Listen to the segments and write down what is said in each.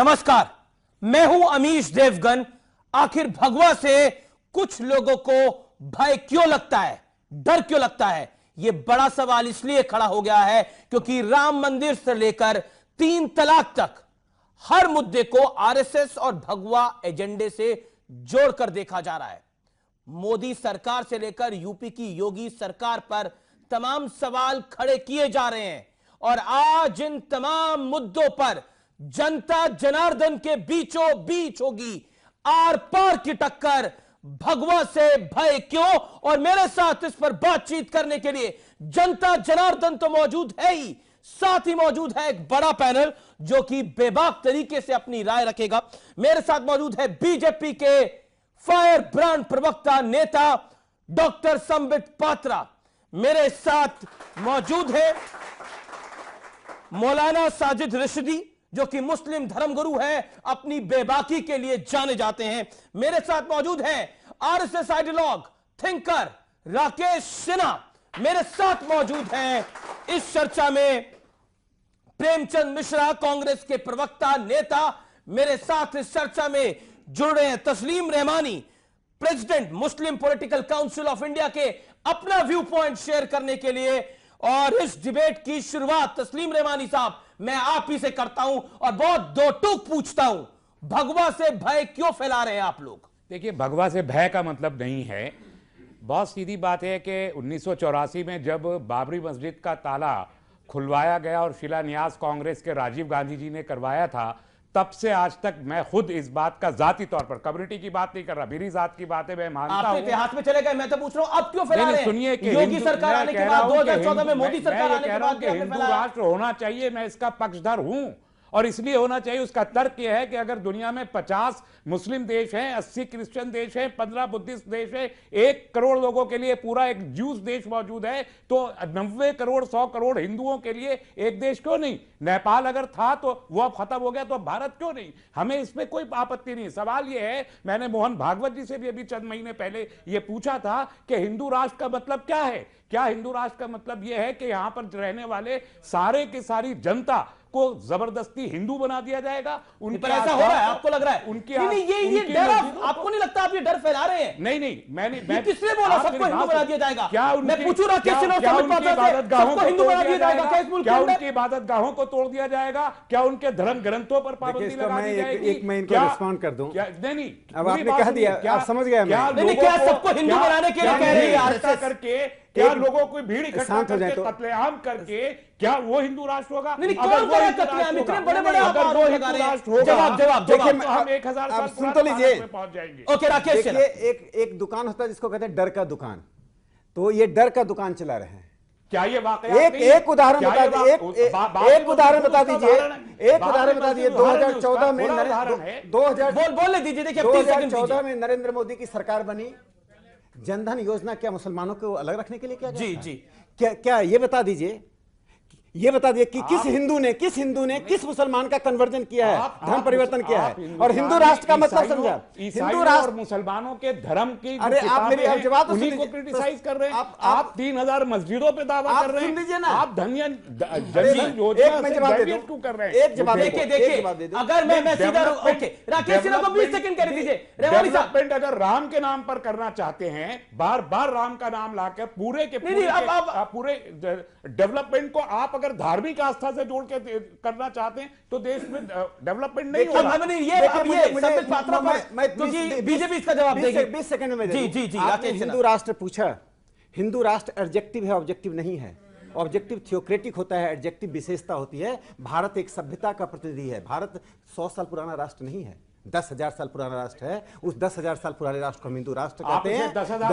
नमस्कार, मैं हूं अमीश देवगन। आखिर भगवा से कुछ लोगों को भय क्यों लगता है, डर क्यों लगता है? यह बड़ा सवाल इसलिए खड़ा हो गया है क्योंकि राम मंदिर से लेकर 3 तलाक तक हर मुद्दे को आरएसएस और भगवा एजेंडे से जोड़कर देखा जा रहा है। मोदी सरकार से लेकर यूपी की योगी सरकार पर तमाम सवाल खड़े किए जा रहे हैं और आज इन तमाम मुद्दों पर जनता जनार्दन के बीचों बीच होगी आर पार की टक्कर। भगवा से भय क्यों? और मेरे साथ इस पर बातचीत करने के लिए जनता जनार्दन तो मौजूद है ही, साथ ही मौजूद है एक बड़ा पैनल जो कि बेबाक तरीके से अपनी राय रखेगा। मेरे साथ मौजूद है बीजेपी के फायर ब्रांड प्रवक्ता नेता डॉक्टर संबित पात्रा। मेरे साथ मौजूद है मौलाना साजिद रिशदी जो कि मुस्लिम धर्मगुरु है, अपनी बेबाकी के लिए जाने जाते हैं। मेरे साथ मौजूद है RSS ideologue thinker Rakesh Sinha. मेरे साथ मौजूद हैं इस चर्चा में प्रेमचंद मिश्रा, कांग्रेस के प्रवक्ता नेता। मेरे साथ इस चर्चा में जुड़ रहे हैं तस्लीम Rahmani, president Muslim political council of India के अपना व्यू पॉइंट शेयर करने के लिए। और इस डिबेट की शुरुआत तस्लीम रहमानी साहब मैं आप ही से करता हूं और बहुत दो टूक पूछता हूं, भगवा से भय क्यों फैला रहे हैं आप लोग? देखिए, भगवा से भय का मतलब नहीं है, बहुत सीधी बात है कि 1984 में जब बाबरी मस्जिद का ताला खुलवाया गया और शिलान्यास कांग्रेस के राजीव गांधी जी ने करवाया था, तब से आज तक मैं खुद इस बात का जाती तौर पर, कम्युनिटी की बात नहीं कर रहा, मेरी जात की बात है, मैं मानता हूं। इतिहास में चले गए, मैं तो पूछ रहा हूं अब क्यों फैला रहे हैं? सुनिए कि योगी सरकार आने के बाद 2014 में मोदी सरकार आने के बाद हिंदू राष्ट्र होना चाहिए, मैं इसका पक्षधर हूं और इसलिए होना चाहिए। उसका तर्क यह है कि अगर दुनिया में 50 मुस्लिम देश हैं, 80 क्रिश्चियन देश हैं, 15 बुद्धिस्ट देश हैं, 1 करोड़ लोगों के लिए पूरा एक ज्यूस देश मौजूद है, तो 90 करोड़ 100 करोड़ हिंदुओं के लिए एक देश क्यों नहीं? नेपाल अगर था तो वो अब खत्म हो गया, तो भारत क्यों नहीं? हमें इसमें कोई आपत्ति नहीं। सवाल यह है, मैंने मोहन भागवत जी से भी अभी चंद महीने पहले यह पूछा था कि हिंदू राष्ट्र का मतलब क्या है? क्या हिंदू राष्ट्र का मतलब यह है कि यहां पर रहने वाले सारे की सारी जनता को जबरदस्ती हिंदू बना दिया जाएगा? उनपर ऐसा हो रहा है? आपको लग रहा है उनकी ये डर आपको नहीं लगता? आप ये डर फैला रहे हैं? नहीं, मैं किसने बोला सबको हिंदू बना दिया जाएगा? क्या मैं पूछूं राकेश सिन्हा से सबको हिंदू बना दिया जाएगा क्या इस मुल्क क्या के अंदर? उनकी इबादत गाहों को तोड़ दिया जाएगा? क्या उनके धर्म ग्रंथों पर पाबंदी लगा दी जाएगी? एक मैं इनको रिस्पॉन्ड कर दूं। नहीं, अब आपने कह दिया, आप समझ गया। क्या सबको हिंदू बनाने के लिए कह रही है आरएसएस? करके क्या लोगों को भीड़ इकट्ठा करके कत्लेआम करके क्या वो हिंदू राष्ट्र होगा? नहीं, कौन करेगा कत्लेआम? इतने बड़े-बड़े आरोप लगा रहे हैं। जवाब देखिए, हम 1000 साल सुन तो लीजिए, पहुंच जाएंगे। ओके राकेश, देखिए एक दुकान होता है जिसको कहते हैं डर का दुकान, तो ये डर का दुकान चला रहे हैं। क्या ये वाकया? एक उदाहरण बता दीजिए, एक उदाहरण बता दीजिए, एक उदाहरण बता दीजिए। 2014 में 2014 में नरेंद्र मोदी की सरकार बनी। जनधन योजना क्या मुसलमानों को अलग रखने के लिए किया गया? जी क्या ये बता दीजिए, ये बता दिए कि किस हिंदू ने किस मुसलमान का कन्वर्जन किया है, धर्म परिवर्तन किया है? और हिंदू राष्ट्र का मतलब समझा? हिंदू राष्ट्र और मुसलमानों के धर्म की, अरे आप मेरी जवाब तो उन्हीं को क्रिटिसाइज कर रहे हैं। आप 3000 मस्जिदों पे दावा कर रहे हैं, आप जनधन योजना क्यों कर रहे हैं? एक जवाब देखिए, अगर मैं सीधा राकेश सिन्हा को 20 सेकंड कर दीजिए। डेवलपमेंट अगर राम के नाम पर करना चाहते हैं, बार बार राम का नाम लाकर पूरे डेवलपमेंट को आप अगर धार्मिक आस्था से जोड़ के करना चाहते हैं तो देश में डेवलपमेंट नहीं होगा। बीजेपी इसका जवाब देगी। 20 सेकंड में जी आपने हिंदू राष्ट्र पूछा। हिंदू राष्ट्र एडजेक्टिव है, ऑब्जेक्टिव नहीं है। ऑब्जेक्टिव थियोक्रेटिक होता है, एडजेक्टिव विशेषता होती है। भारत एक सभ्यता का प्रतिनिधि है। भारत 100 साल पुराना राष्ट्र नहीं है, 10,000 साल पुराना राष्ट्र है। उस 10,000 साल पुराने राष्ट्र को हम हिंदू राष्ट्र कहते हैं। 10,000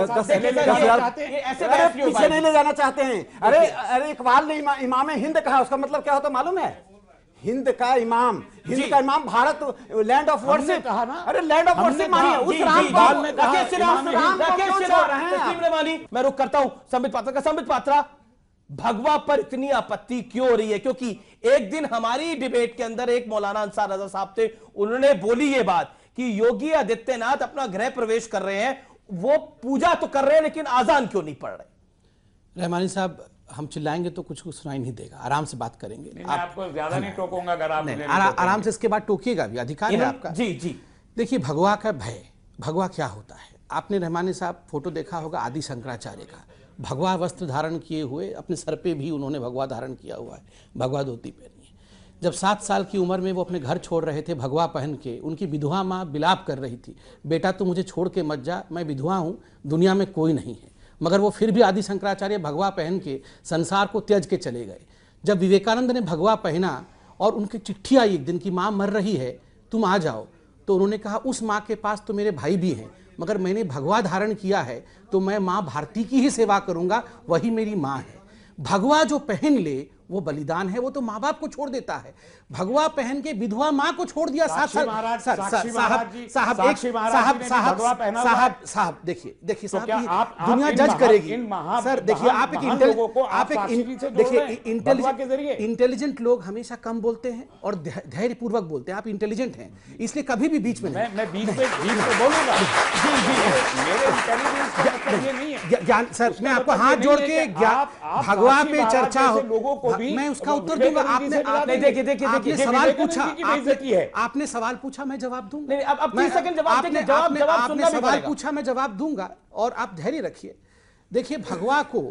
पीछे नहीं ले जाना चाहते हैं। अरे इकबाल ने इमाम हिंद कहा, उसका मतलब क्या होता मालूम है? हिंद का इमाम भारत लैंड ऑफ वर्शिप कहा ना। अरे लैंड ऑफ वर्शिप मानिए उस राम मैं रुक करता हूं संबित पात्रा का। संबित पात्रा, भगवा पर इतनी आपत्ति क्यों हो रही है? क्योंकि एक दिन हमारी डिबेट के अंदर एक मौलाना अंसार रजा साहब थे, उन्होंने बोली ये बात कि योगी आदित्यनाथ अपना गृह प्रवेश कर रहे हैं, वो पूजा तो कर रहे हैं लेकिन आजान क्यों नहीं पढ़ रहे? रहमानी साहब, हम चिल्लाएंगे तो कुछ सुनाई नहीं देगा, आराम से बात करेंगे। मैं आपको ज्यादा नहीं टोकूंगा अगर आप मुझे आराम से इसके बाद टोकिएगा भी, अधिकार है आपका। जी जी। देखिए, भगवा का भय, भगवा क्या होता है? आपने रहमानी साहब फोटो देखा होगा आदि शंकराचार्य का, भगवा वस्त्र धारण किए हुए, अपने सर पे भी उन्होंने भगवा धारण किया हुआ है, भगवा धोती पहनी है। जब 7 साल की उम्र में वो अपने घर छोड़ रहे थे भगवा पहन के, उनकी विधवा माँ विलाप कर रही थी, बेटा तू मुझे छोड़ के मत जा, मैं विधवा हूँ, दुनिया में कोई नहीं है। मगर वो फिर भी आदि शंकराचार्य भगवा पहन के संसार को त्याज के चले गए। जब विवेकानंद ने भगवा पहना और उनकी चिट्ठी आई एक दिन की माँ मर रही है, तुम आ जाओ, तो उन्होंने कहा उस माँ के पास तो मेरे भाई भी हैं, मगर मैंने भगवा धारण किया है तो मैं माँ भारती की ही सेवा करूंगा, वही मेरी माँ है। भगवा जो पहन ले वो बलिदान है, वो तो माँ बाप को छोड़ देता है। भगवा पहन के विधवा माँ को छोड़ दिया। साहब देखिए साहब, दुनिया जज करेगी सर। देखिए, आप इंटेलिजेंट लोग हमेशा कम बोलते हैं और धैर्य पूर्वक बोलते हैं। आप इंटेलिजेंट हैं, इसलिए कभी भी बीच में मैं बीच में बोलूंगा। ज्ञान सर, मैं आपको हाथ जोड़ के भगवा पे चर्चा हो, लोगों को भी मैं उसका उत्तर दूंगा। आपने देखिए सवाल पूछा, आपने सवाल पूछा, मैं जवाब दूंगा। अब 30 सेकंड जवाब देंगे, आपने सवाल पूछा, मैं जवाब दूंगा, और आप धैर्य रखिए। देखिए, भगवा को,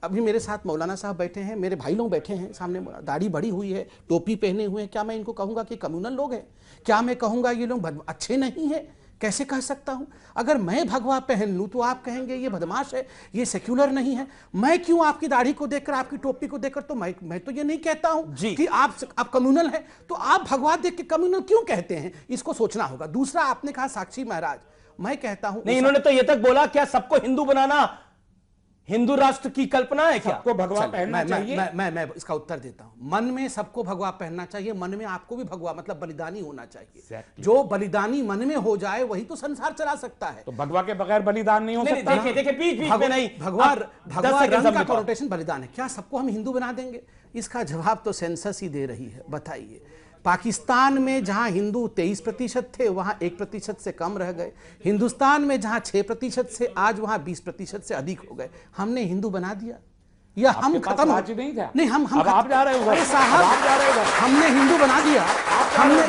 अभी मेरे साथ मौलाना साहब बैठे हैं, मेरे भाई लोग बैठे हैं सामने, दाढ़ी बड़ी हुई है, टोपी पहने हुए हैं, क्या मैं इनको कहूंगा कि कम्युनल लोग हैं? क्या मैं कहूंगा ये लोग अच्छे नहीं है? कैसे कह सकता हूं? अगर मैं भगवा पहन लूं तो आप कहेंगे ये बदमाश है, ये सेक्युलर नहीं है। मैं क्यों आपकी दाढ़ी को देखकर, आपकी टोपी को देखकर, तो मैं तो ये नहीं कहता हूं कि आप कम्युनल हैं, तो आप भगवा देख के कम्युनल क्यों कहते हैं? इसको सोचना होगा। दूसरा, आपने कहा साक्षी महाराज, मैं कहता हूं नहीं, इन्होंने तो ये तक बोला क्या सबको हिंदू बनाना हिंदू राष्ट्र की कल्पना है क्या? सबको भगवा पहनना चाहिए? मैं इसका उत्तर देता हूं। मन में सबको भगवा पहनना चाहिए, मन में आपको भी भगवा मतलब बलिदानी होना चाहिए। जो बलिदानी मन में हो जाए वही तो संसार चला सकता है। तो भगवा के बगैर बलिदान नहीं हो सकता। देखिए बीच में नहीं, भगवा रंग का कनोटेशन बलिदान है। क्या सबको हम हिंदू बना देंगे? इसका जवाब तो सेंसस ही दे रही है। बताइए, पाकिस्तान में जहां हिंदू 23% थे वहां 1% से कम रह गए। हिंदुस्तान में जहां 6% से आज वहां 20% से अधिक हो गए। हमने हिंदू बना दिया या हम खत्म नहीं? हम आप जा रहे हो साहब, हमने हिंदू बना दिया। हमने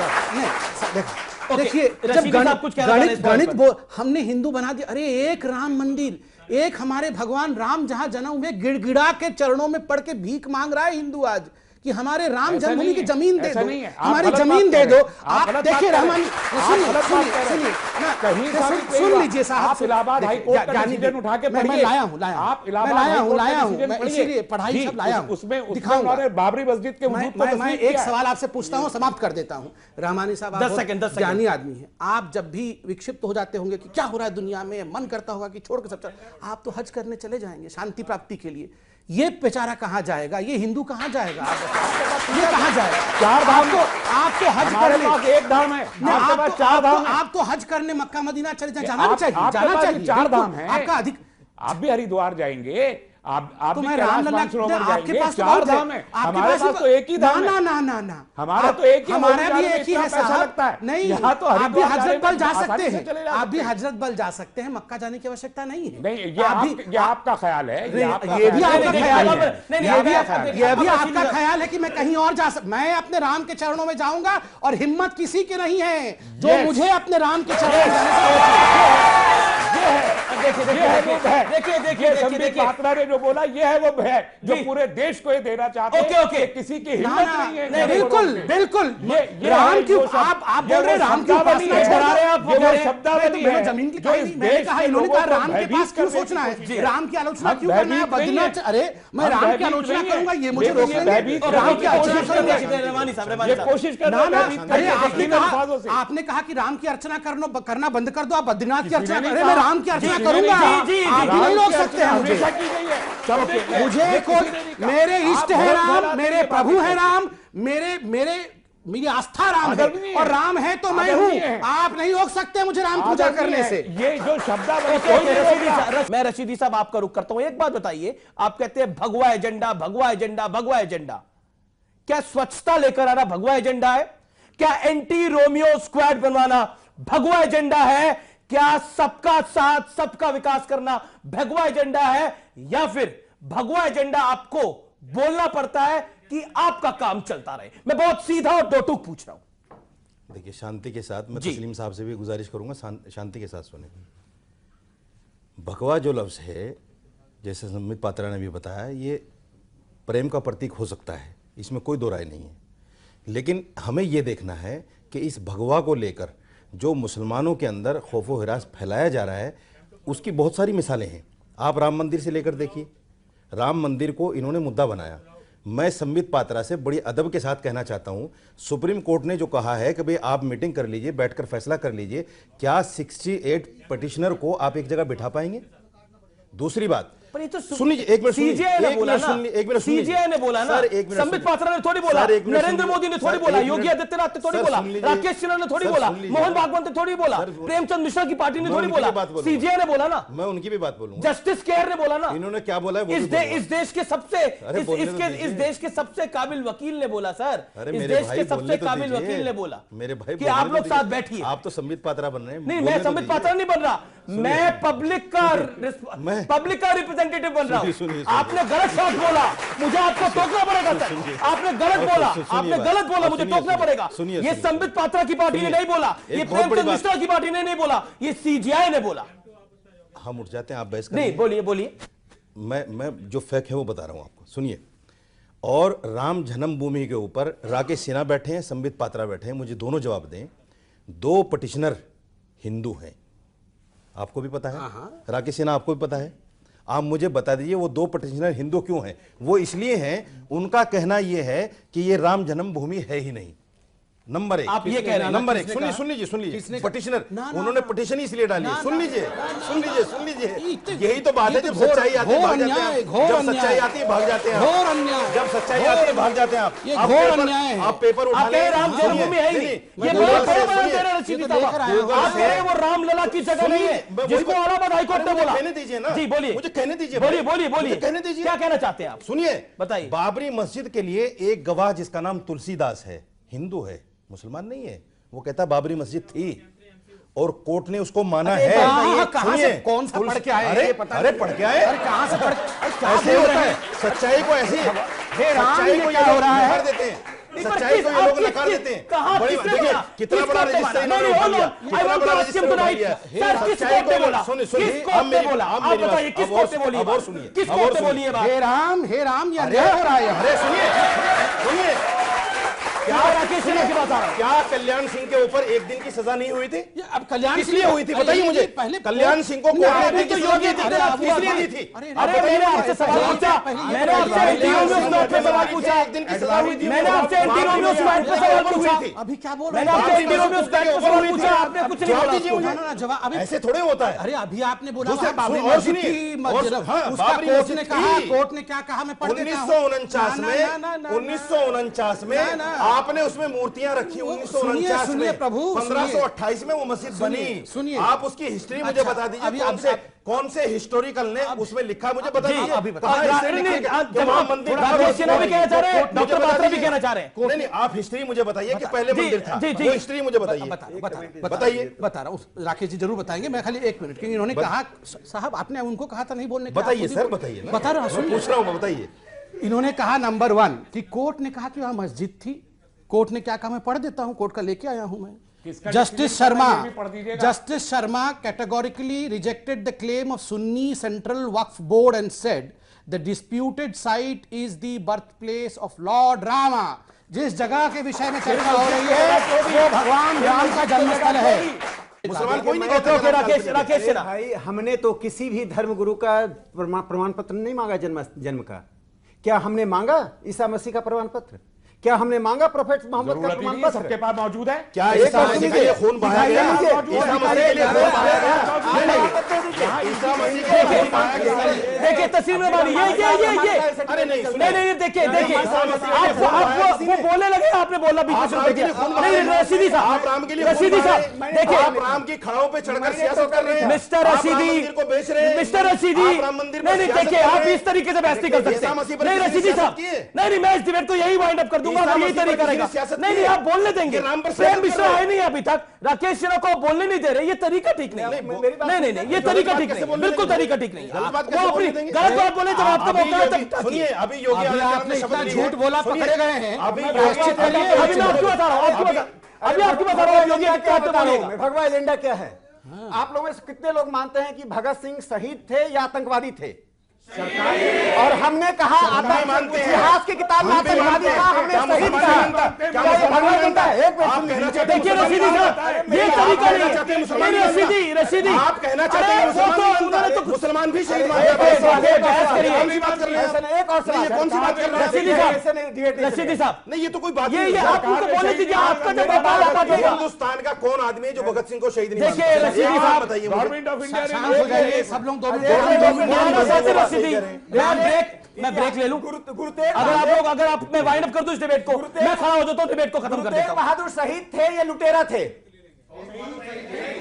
देखिए, जब गणित हमने हिंदू बना दिया। अरे एक राम मंदिर, एक हमारे भगवान राम जहां जन्म हुए, गिड़गिड़ा के चरणों में पड़ के भीख मांग रहा है हिंदू आज कि हमारे राम जन्मभूमि की जमीन दे दो, हमारी जमीन दे दो। आप देखिए रहमान, सुन लीजिए साहब, इलाहाबाद हाई कोर्ट का डिसीजन उठा के पढ़िए। मैं लाया हूं, मैं इसीलिए पढ़ाई सब लाया हूं, उसमें दिखाऊंगा। बाबरी मस्जिद के मैं एक सवाल आपसे पूछता हूं, समाप्त कर देता हूं। रहमानी साहब 10 सेकंड ज्ञानी आदमी है। आप जब भी विक्षिप्त हो जाते होंगे कि क्या हो रहा है दुनिया में, मन करता होगा कि छोड़ के सब आप तो हज करने चले जाएंगे शांति प्राप्ति के लिए। ये बेचारा कहां जाएगा? ये हिंदू कहां जाएगा? ये कहां जाएगा? 4 धाम को आप तो हज करने, एक धाम है, आपके पास 4 धाम है। आप तो हज करने मक्का मदीना चले जाना चाहिए, जाना चाहिए। 4 धाम है आपका अधिक, आप भी हरिद्वार जाएंगे, आप तो भी मैं कैलाश मानसरोवर जाएंगे। 4 धाम है, हमारे पास तो एक ही धाम है। ना हमारा तो एक ही, हमारा भी एक ही है साहब। लगता है नहीं, आप भी हजरत बल जा सकते हैं, आप भी हजरत बल जा सकते हैं, मक्का जाने की आवश्यकता नहीं है। नहीं, ये आपका ख्याल है, ये भी आपका ख्याल है, ये भी आपका ख्याल है कि मैं कहीं और जा सकता। मैं अपने राम के चरणों में जाऊंगा और हिम्मत किसी की नहीं है जो मुझे अपने राम के चरणों में जाने से देखिए पात्रा ने जो बोला, ये है वो है जो पूरे देश को ये देना चाहते हैं। किसी की हिम्मत नहीं है। बिल्कुल राम की आप बोल रहे राम की उपासना करा रहे हैं आप। वो शब्दावली है जमीन की मैंने कहा, इन्होंने कहा राम के पास क्यों सोचना है, राम की आलोचना क्यों करना है, बदलना। अरे मैं राम की आलोचना करूंगा, ये मुझे रोक लेंगे। राम की आलोचना कोशिश कर, आपने कहा कि राम की अर्चना करना बंद कर दो, आप बद्रीनाथ की अर्चना करें। मैं राम की अर्चना करूंगा, आप भी नहीं रोक सकते हैं मुझे। मेरे इष्ट है राम, मेरे प्रभु है राम, मेरी आस्था राम है, और राम है तो मैं हूं। आप नहीं रोक सकते मुझे राम पूजा करने से। ये जो शब्द, मैं रशीदी साहब आपका रुख करता हूं। एक बात बताइए, आप कहते हैं भगवा एजेंडा, भगवा एजेंडा, भगवा एजेंडा। क्या स्वच्छता लेकर आना भगवा एजेंडा है? क्या एंटी रोमियो स्क्वाड बनवाना भगवा एजेंडा है? क्या सबका साथ सबका विकास करना भगवा एजेंडा है? या फिर भगवा एजेंडा आपको बोलना पड़ता है कि आपका काम चलता रहे। मैं बहुत सीधा और दो टूक पूछ रहा हूं। देखिए, शांति के साथ मैं जी। तस्लीम साहब से भी गुजारिश करूंगा, शांति के साथ सुने। भगवा जो लफ्ज़ है, जैसे संबित पात्रा ने भी बताया, ये प्रेम का प्रतीक हो सकता है, इसमें कोई दो राय नहीं है। लेकिन हमें ये देखना है कि इस भगवा को लेकर जो मुसलमानों के अंदर खौफ व हिरास फैलाया जा रहा है, उसकी बहुत सारी मिसालें हैं। आप राम मंदिर से लेकर देखिए, राम मंदिर को इन्होंने मुद्दा बनाया। मैं संबित पात्रा से बड़ी अदब के साथ कहना चाहता हूं, सुप्रीम कोर्ट ने जो कहा है कि भाई आप मीटिंग कर लीजिए, बैठकर फैसला कर लीजिए, क्या 68 पिटिशनर को आप एक जगह बिठा पाएंगे? दूसरी बात, पर ये तो सुन लीजिए, एक मिनट सुन लीजिए, सीजीआई ने एक बोला मिनट ना, सुन लीजिए, एक मिनट सुन लीजिए। सीजीआई ने बोला ना, सर, एक मिनट संबित सुन पात्रा ने थोड़ी बोला, सर, एक मिनट नरेंद्र सुन मोदी ने लीजिए। थोड़ी सर, बोला, एक योगी मिनट। आदित्यनाथ ने थोड़ी सर, बोला, सुन लीजिए। राकेश सिन्हा ने थोड़ी सर, बोला, सुन लीजिए। मोहन भागवत ने थोड़ी बोला, सर, प्रेमचंद मिश्रा की पार्टी ने मैं थोड़ी उनकी बोला, भी बात बोलूंगा। सीजीआई ने बोला ना, मैं उनकी भी बात बोलूंगा। जस्टिस केयर ने बोला ना, इन्होंने क्या बोला है वो भी इस बोलूंगा। देश के सबसे अरे बोलने तो इस दीजिए। देश के सबसे काबिल वकील ने बोला, सर, अरे इस मेरे देश भाई के बोलने सबसे तो काबिल दीजिए। वकील ने बोला मेरे भाई कि बोलने आप तो लोग दीजिए। साथ बैठिए। आप तो संबित पात्रा बन रहे हैं। नहीं, बोलने मैं तो संबित दीजिए। पात्रा नहीं बन रहा, मैं पब्लिक का रिप्रेजेंटेटिव बन रहा हूं। सुनिए। आपने गलत शब्द बोला, मुझे आपको टोकना पड़ेगा सर। आपने गलत बोला, आपने गलत बोला, मुझे टोकना पड़ेगा। ये संबित पात्रा की पार्टी ने नहीं बोला, ये प्रेमचंद मिश्रा की पार्टी ने नहीं बोला, ये सीजीआई ने बोला। हम उठ जाते हैं, आप बहस नहीं, बोलिए बोलिए। मैं जो फैक्ट है वो बता रहा हूं आपको, सुनिए। और राम जन्मभूमि के ऊपर राकेश सिन्हा बैठे हैं, संबित पात्रा बैठे हैं, मुझे दोनों जवाब दें। 2 पिटिशनर हिंदू हैं, आपको भी पता है, राकेश सिन्हा आपको भी पता है। आप मुझे बता दीजिए वो 2 पिटिशनर हिंदू क्यों हैं? वो इसलिए हैं, उनका कहना यह है कि ये राम जन्मभूमि है ही नहीं। नंबर 1, आप ये कह रहे हैं, नंबर 1, सुन लीजिए पिटिशनर, उन्होंने पिटिशन इसलिए डाली है। सुन लीजिए, यही तो बात है। जब सच्चाई आती है भाग जाते हैं, जब सच्चाई आती है भाग जाते हैं, जब सच्चाई आती है भाग जाते हैं आप पेपर उठा ले। राम जन्मभूमि है ही नहीं, ये वो रामलला की जगह नहीं है, जिसको इलाहाबाद हाईकोर्ट ने बोला। कहने दीजिए ना, जी बोलिए, मुझे कहने दीजिए, बोलिए, कहने दीजिए, क्या कहना चाहते हैं आप? सुनिए, बताइए। बाबरी मस्जिद के लिए एक गवाह जिसका नाम तुलसीदास है, हिंदू है, मुसलमान नहीं है, वो कहता बाबरी मस्जिद थी और कोर्ट ने उसको माना है। कहां से कौन सा पढ़ के आए? अरे पढ़ के आए, कहां से पढ़? ऐसे होता है सच्चाई को, ऐसे सच्चाई को ये लोग नकार देते हैं, सच्चाई को ये लोग नकार देते हैं। बड़ी देखिए कितना बड़ा रजिस्टर इन्होंने उठा लिया, कितना बड़ा रजिस्टर उठा लिया। सच्चाई को सुनिए, आप बताइए किस कोर्ट से बोलिए, और सुनिए, किस कोर्ट से बोलिए? हे राम, ये अन्याय हो रहा है। अरे सुनिए, क्या राकेश सिन्हा की बात आ रहा है? क्या कल्याण सिंह के ऊपर एक दिन की सजा नहीं हुई थी? अब कल्याण किस लिए हुई थी बताइए मुझे। कल्याण सिंह को कोर्ट ने किस लिए दी थी? किस लिए दी थी? अरे मैंने आपसे सवाल पूछा, मैंने आपसे एंटी-रोमियो पे सवाल पूछा, एक दिन की सजा हुई थी। मैंने आपसे एंटी-रोमियो पे सवाल पूछा, अभी क्या बोल रहे मैंने आपसे एंटी-रोमियो पे सवाल पूछा, आपने कुछ नहीं बोला। जवाब अभी ऐसे थोड़े होता है। अरे अभी आपने बोला दूसरा बाबरी और मस्जिद सुनिए, की मस्जिद, हाँ, उसका बाबरी कोर्ट मस्जिद ने कहा, की। कोर्ट ने क्या कहा मैं पढ़ देता हूं। 1949 में, ना, 1949 में आपने उसमें मूर्तियां रखी। 1949 सुनिए में प्रभु, 1528 में वो मस्जिद बनी। सुनिए, आप उसकी हिस्ट्री मुझे बता दीजिए, कौन से हिस्टोरिकल ने उसमें लिखा, मुझे बता दीजिए। राकेश सिन्हा भी कहना चाह रहे हैं, डॉक्टर पात्रा भी कहना चाह रहे हैं। नहीं, आप हिस्ट्री मुझे बताइए कि पहले मंदिर था, वो हिस्ट्री मुझे बताइए। बताइए, बता रहा हूँ, राकेश जी जरूर बताएंगे। मैं खाली 1 मिनट, क्योंकि इन्होंने कहा, साहब आपने उनको कहा था नहीं बोलने का। बताइए सर, बताइए, बता रहा हूँ, पूछ रहा हूँ मैं, बताइए। इन्होंने कहा नंबर 1 कि कोर्ट ने कहा कि वहां मस्जिद थी। कोर्ट ने क्या कहा मैं पढ़ देता हूं, कोर्ट का लेके आया हूं मैं। Justice Sharma categorically rejected the claim of Sunni Central Waqf Board and said the disputed site is the birthplace of Lord Rama। जिस जगह के विषय में चर्चा हो रही है वो भगवान राम का जन्मस्थल है। मुसलमान कोई नहीं कहता। राकेश सिन्हा, भाई हमने तो किसी भी धर्मगुरु का प्रमाण पत्र नहीं मांगा जन्म का। क्या हमने मांगा ईसा मसीह का प्रमाण पत्र? क्या हमने मांगा प्रोफेट मोहम्मद का प्रमाण पत्र? सबके पास मौजूद है। क्या ईसा मसीह के लिए खून बहाया गया? ईसा मसीह के लिए खून बहाया गया? ईसा मसीह के लिए खून बहाया गया? देखिए तस्वीर में बानी, ये अरे नहीं, देखिए आप वो बोलने लगे, आपने बोला बीच में छोड़ दिया। नहीं रशीदी साहब, आप राम के लिए रशीदी साहब देखिए, आप राम की खड़ाओं पे चढ़कर सियासत कर रहे हैं। मिस्टर रशीदी, को बेच रहे हैं। मिस्टर रशीदी, नहीं देखिए आप इस तरीके से बहस नहीं कर सकते। नहीं रशीदी साहब, नहीं मैं इस डिबेट को यही वाइंड अप कर दूंगा अगर यही तरीका रहेगा। नहीं नहीं, आप बोलने देंगे। प्रेम मिश्रा है नहीं अभी तक, राकेश सिन्हा को बोलने नहीं दे रहे, ये तरीका ठीक नहीं है। नहीं नहीं, ये तरीका ठीक नहीं, बिल्कुल तरीका ठीक नहीं है। वो अपनी गलत बात बोले जब आपका मौका है तब सुनिए, अभी योगी आपने इतना झूठ बोला, पकड़े गए हैं। अभी अभी मैं आपकी बता रहा हूँ, अभी आपकी बता रहा हूँ, योगी क्या बोलेगा। भगवा एजेंडा क्या है? आप लोगों में से कितने लोग मानते हैं कि भगत सिंह शहीद थे या आतंकवादी थे? और हमने कहा इतिहास की किताब में आतंकवादी कहा, हमने शहीद कहा। क्या ये भगवा एजेंडा है? एक मिनट देखिए रशीदी साहब, ये तरीका नहीं है। रशीदी आप कहना चाहते हैं उन्होंने तो मुसलमान भी शहीद एक और सवाल, कौन सी बात कर रहे हैं? रशीदी साहब, नहीं, ये तो कोई बात ये आप तो बोले थे कि आपका जब हिंदुस्तान का कौन आदमी है जो भगत सिंह को शहीद नहीं देखिए रशीदी साहब, बताइए। गवर्नमेंट ऑफ इंडिया शांत हो जाइए सब लोग, 2 मिनट। मैं ब्रेक ले लूं। अगर आप मैं वाइंड अप कर दूं इस डिबेट को, मैं खड़ा हो जाता हूं, डिबेट को खत्म कर देता तेग हूं। बहादुर शहीद थे या लुटेरा थे?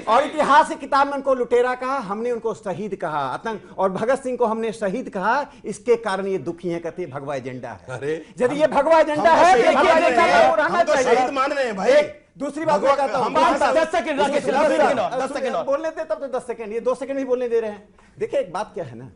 और इतिहास की किताब में उनको लुटेरा कहा, हमने उनको शहीद कहा। आतंक और भगत सिंह को हमने शहीद कहा। इसके कारण ये दुखी है, कहते हैं भगवा एजेंडा है। यदि ये भगवा एजेंडा है तो शहीद मान रहे हैं भाई। दूसरी बात मैं कहता हूं, 10 सेकंड राकेश, 10 सेकंड और बोलने दे, तब तो 10 सेकंड, ये 2 सेकंड भी बोलने दे रहे हैं। देखिए एक बात क्या है ना,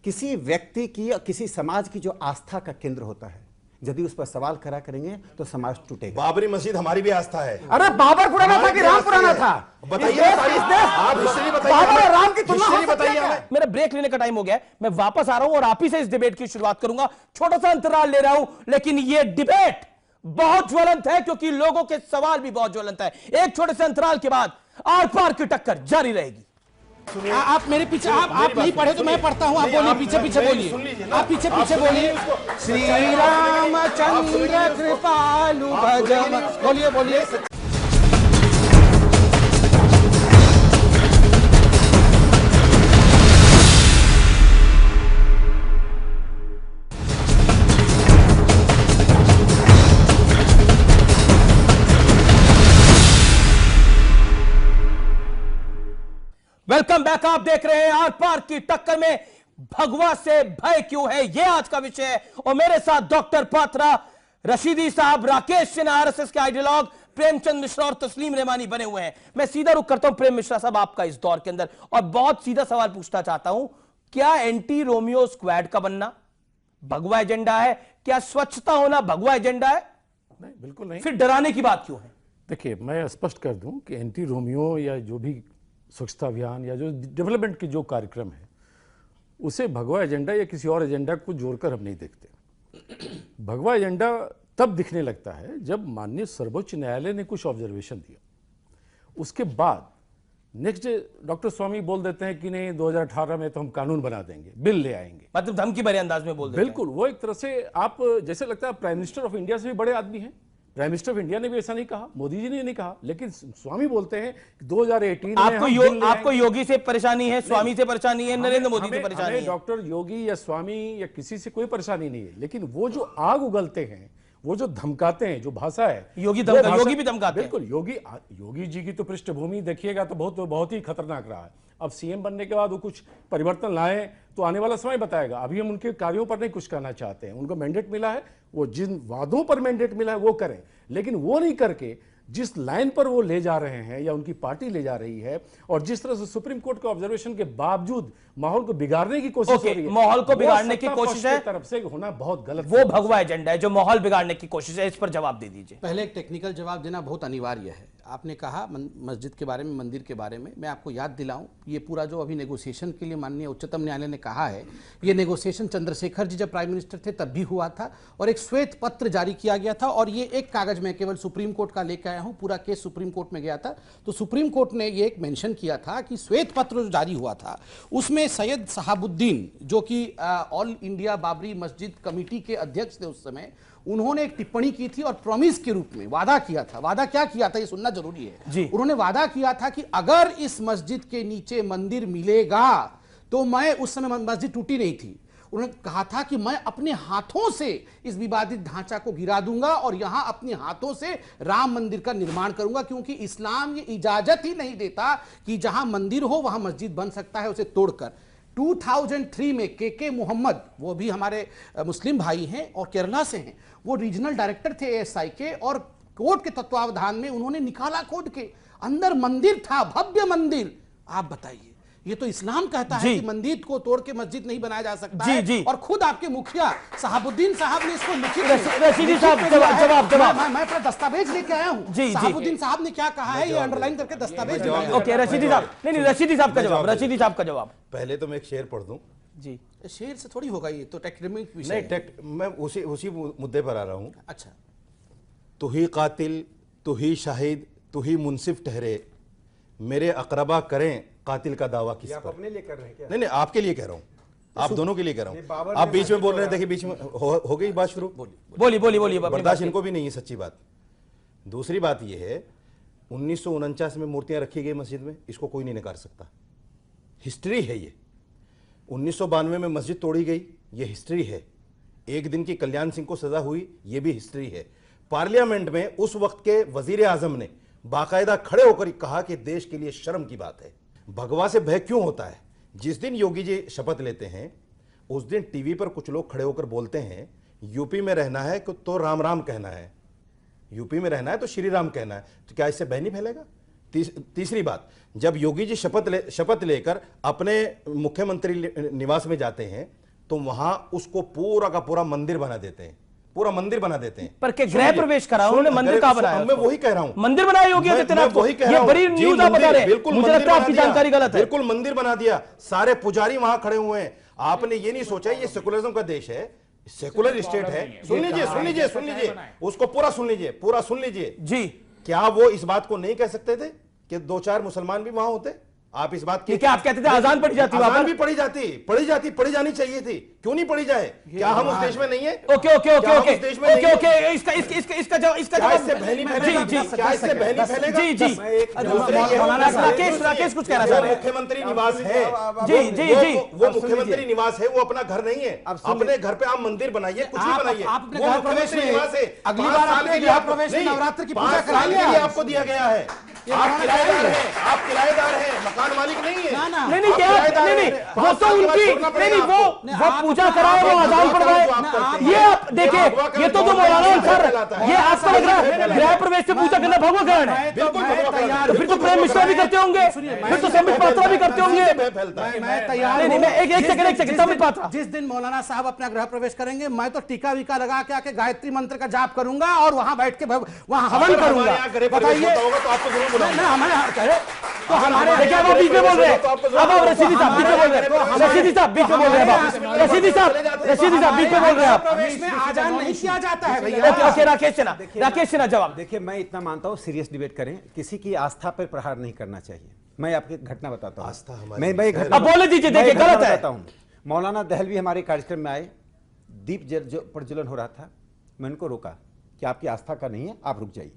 किसी व्यक्ति की या किसी समाज की जो आस्था का केंद्र होता है, यदि उस पर सवाल करा करेंगे तो समाज टूटेगा। बाबरी मस्जिद हमारी भी आस्था है। अरे बाबर पुराना था कि राम पुराना था? बताइए, आप हिस्ट्री बताइए, बाबर और राम की तुलना हिस्ट्री बताइए हमें। मेरा ब्रेक लेने का टाइम हो गया है, मैं वापस आ रहा हूं और आप ही से इस डिबेट की शुरुआत करूंगा। छोटा सा अंतराल ले रहा हूं, लेकिन ये डिबेट बहुत ज्वलंत है क्योंकि लोगों के सवाल भी बहुत ज्वलंत है। एक छोटे से अंतराल के बाद आर पार की टक्कर जारी रहेगी। आप मेरे पीछे, आप नहीं पढ़े तो मैं पढ़ता हूं। आप बोलिए, पीछे पीछे बोलिए, आप पीछे पीछे बोलिए। श्री रामचंद्र कृपालु भजन, बोलिए बोलिए। Welcome back. आप देख रहे हैं आर पार की टक्कर में भगवा से भय क्यों है, यह आज का विषय है। और मेरे साथ डॉक्टर पात्रा, रशीदी साहब, राकेश सिन्हा, आरएसएस के आइडियोलॉग प्रेमचंद मिश्रा और तस्लीम रहमानी बने हुए हैं। मैं सीधा रुख करता हूं प्रेम मिश्रा साहब आपका इस दौर के अंदर, और बहुत सीधा सवाल पूछना चाहता हूं, क्या एंटी रोमियो स्क्वाड का बनना भगवा एजेंडा है? क्या स्वच्छता होना भगवा एजेंडा है? नहीं, बिल्कुल नहीं। फिर डराने की बात क्यों है? देखिए, मैं स्पष्ट कर दूं कि एंटी रोमियो या जो भी स्वच्छता अभियान या जो डेवलपमेंट के जो कार्यक्रम है, उसे भगवा एजेंडा या किसी और एजेंडा को जोड़कर हम नहीं देखते। भगवा एजेंडा तब दिखने लगता है जब माननीय सर्वोच्च न्यायालय ने कुछ ऑब्जर्वेशन दिया, उसके बाद नेक्स्ट डे डॉक्टर स्वामी बोल देते हैं कि नहीं 2018 में तो हम कानून बना देंगे, बिल ले आएंगे। मतलब धमकी भरे अंदाज में बोल देते हैं। बिल्कुल, वो एक तरह से आप जैसे लगता है प्राइम मिनिस्टर ऑफ इंडिया से भी बड़े आदमी हैं। प्राइम मिनिस्टर ऑफ इंडिया ने भी ऐसा नहीं कहा, मोदी जी ने नहीं कहा, लेकिन स्वामी बोलते हैं 2018 आपको योगी से परेशानी है, स्वामी से परेशानी है, नरेंद्र मोदी से परेशानी है। डॉक्टर योगी या स्वामी या किसी से कोई परेशानी नहीं है, लेकिन वो जो आग उगलते हैं, वो जो धमकाते हैं, जो भाषा है, योगी भी धमकाते हैं। बिल्कुल, योगी जी की तो पृष्ठभूमि देखिएगा तो बहुत ही खतरनाक रहा है। अब सीएम बनने के बाद वो कुछ परिवर्तन लाए तो आने वाला समय बताएगा। अभी हम उनके कार्यों पर नहीं कुछ कहना चाहते हैं। उनको मैंडेट मिला है, वो जिन वादों पर मैंडेट मिला है वो करें, लेकिन वो नहीं करके जिस लाइन पर वो ले जा रहे हैं या उनकी पार्टी ले जा रही है, और जिस तरह से सुप्रीम कोर्ट के ऑब्जर्वेशन के बावजूद माहौल को बिगाड़ने की कोशिश हो रही है, माहौल को बिगाड़ने की कोशिश है, तरफ से होना बहुत गलत। वो भगवा एजेंडा है जो माहौल बिगाड़ने की कोशिश है। इस पर जवाब दे दीजिए। पहले एक टेक्निकल जवाब देना बहुत अनिवार्य है। आपने कहा मस्जिद के बारे में, मंदिर के बारे में, मैं आपको याद दिलाऊं, ये पूरा जो अभी नेगोशिएशन के लिए माननीय उच्चतम न्यायालय ने कहा है, ये नेगोशिएशन चंद्रशेखर जी जब प्राइम मिनिस्टर थे तब भी हुआ था, और एक श्वेत पत्र जारी किया गया था। और ये एक कागज में केवल सुप्रीम कोर्ट का लेकर आया हूं, पूरा केस सुप्रीम कोर्ट में गया था, तो सुप्रीम कोर्ट ने ये एक मेंशन किया था कि श्वेत पत्र जो जारी हुआ था उसमें सैयद शहाबुद्दीन, जो कि ऑल इंडिया बाबरी मस्जिद कमेटी के अध्यक्ष थे उस समय, उन्होंने एक टिप्पणी की थी और प्रॉमिस के रूप में वादा किया था। वादा क्या किया था ये सुनना जरूरी है जी। उन्होंने वादा किया था कि अगर इस मस्जिद के नीचे मंदिर मिलेगा तो मैं, उस समय मस्जिद टूटी नहीं थी, उन्होंने कहा था कि मैं अपने हाथों से इस विवादित ढांचा को गिरा दूंगा और यहां अपने हाथों से राम मंदिर का निर्माण करूंगा, क्योंकि इस्लाम ये इजाजत ही नहीं देता कि जहां मंदिर हो वहां मस्जिद बन सकता है उसे तोड़कर। 2003 में के मोहम्मद, वो भी हमारे मुस्लिम भाई हैं और केरला से हैं, वो रीजनल डायरेक्टर थे एएसआई के, और कोर्ट के तत्वावधान में उन्होंने निकाला, कोर्ट के अंदर मंदिर था, भव्य मंदिर। आप बताइए, ये तो इस्लाम कहता है कि मंदिर को तोड़ के मस्जिद नहीं बनाया जा सकता है। जी। और खुद आपके मुखिया शहाबुद्दीन साहब ने इसको लिखित रशीदी साहब जवाब मैं अपना दस्तावेज लेके आया हूँ। शहाबुद्दीन साहब ने क्या कहा है ये अंडरलाइन करके दस्तावेज। ओके रशीदी साहब, नहीं रशीदी साहब का जवाब, रशीदी साहब का जवाब। पहले तो मैं एक शेर पढ़ दूं। जी, शेर से थोड़ी होगा, ये तो टेक्निक विषय नहीं, है। मैं उसी मुद्दे पर आ रहा हूं। अच्छा, तू ही कातिल, तू ही शाहिद, तू ही मुंसिफ ठहरे, मेरे अकरबा करें कातिल का दावा किस पर। अपने लिए कर रहे हैं क्या? नहीं, आपके लिए कह रहा हूं, आप दोनों के लिए कह रहा हूं। आप बीच में बोल रहे हैं, देखिए बीच में हो गई बात शुरू। बोलिए बर्दाश्त इनको भी नहीं है सच्ची बात। दूसरी बात यह है, 1949 में मूर्तियां रखी गई मस्जिद में, इसको कोई नहीं नकार सकता, हिस्ट्री है ये। 1992 में मस्जिद तोड़ी गई, ये हिस्ट्री है। एक दिन की कल्याण सिंह को सजा हुई, ये भी हिस्ट्री है। पार्लियामेंट में उस वक्त के वजीर आजम ने बाकायदा खड़े होकर कहा कि देश के लिए शर्म की बात है। भगवा से भय क्यों होता है? जिस दिन योगी जी शपथ लेते हैं उस दिन टीवी पर कुछ लोग खड़े होकर बोलते हैं यूपी में रहना है तो राम राम कहना है, यूपी में रहना है तो श्री राम कहना है। तो क्या इससे भय नहीं फैलेगा? तीसरी बात, जब योगी जी शपथ लेकर अपने मुख्यमंत्री निवास में जाते हैं तो वहां उसको पूरा का पूरा मंदिर बना देते हैं, पूरा मंदिर बना देते हैं। पर के गृह प्रवेश करा उन्होंने, मंदिर कहां बनाया? मैं वही कह रहा हूं, मंदिर बनाया योगी आदित्यनाथ को। ये बड़ी न्यूज आप बता रहे हैं, मुझे लगता है आपकी जानकारी गलत है। बिल्कुल मंदिर बना दिया, सारे पुजारी वहां खड़े हुए हैं। आपने ये नहीं सोचा ये सेकुलरिज्म का देश है, सेकुलर स्टेट है। सुन लीजिए, उसको पूरा सुन लीजिए जी। क्या वो इस बात को नहीं कह सकते थे कि 2-4 मुसलमान भी वहां होते? आप इस बात की क्या आप कहते थे अजान पढ़ी जाती? अजान भी पढ़ी जानी चाहिए थी, क्यों नहीं पढ़ी जाए? क्या हम उस देश में नहीं है? ओके, इसका जवाब इससे बहनी फैलेगा? जी राकेश कुछ कहना चाह रहे हैं। मुख्यमंत्री निवास है, जी वो मुख्यमंत्री निवास है, वो अपना घर नहीं है। अपने घर पे आप मंदिर बनाइए, कुछ भी बनाइए, वो मुख्यमंत्री निवास है। अगली बार आपके गृह प्रवेश में नवरात्र की पूजा कराएंगे, आपको दिया गया है। आप किराएदार हैं, मकान मालिक नहीं है। नहीं, वो तो उनकी नहीं, वो पूजा कराए, वो अजान पढ़वाए। ये आप देखिए, ये तो मौलाना सर, ये आपको लग रहा है गृह प्रवेश से पूजा करना भगवा करण है? तो फिर तो प्रेम मिश्रा भी करते होंगे, फिर तो संबित पात्रा भी करते होंगे। मैं तैयार हूं। एक सेकंड संबित पात्रा, जिस दिन मौलाना साहब अपना गृह प्रवेश करेंगे, मैं तो टीका वीका लगा के आके गायत्री मंत्र का जाप करूंगा और वहां बैठ के वहां हवन करूंगा। बताइए तो हमारे देखिए अब आप बीच में बोल रहे हैं, अब आप रशीदी साहब बीच में बोल रहे हैं, रशीदी साहब बीच में बोल रहे हैं, रशीदी साहब बीच में बोल रहे हैं आप। इसमें आजान नहीं किया जाता है भैया। ओके राकेश सिन्हा जवाब। देखिए, मैं इतना मानता हूँ सीरियस डिबेट करें, किसी की आस्था पर प्रहार नहीं करना चाहिए। मैं आपकी घटना बताता हूँ। आस्था मैं घटना अब बोले दीजिए, देखिए गलत है। मौलाना दहलवी हमारे कार्यक्रम में आए, दीप प्रज्वलन हो रहा था, मैं उनको रोका कि आपकी आस्था का नहीं है, आप रुक जाइए।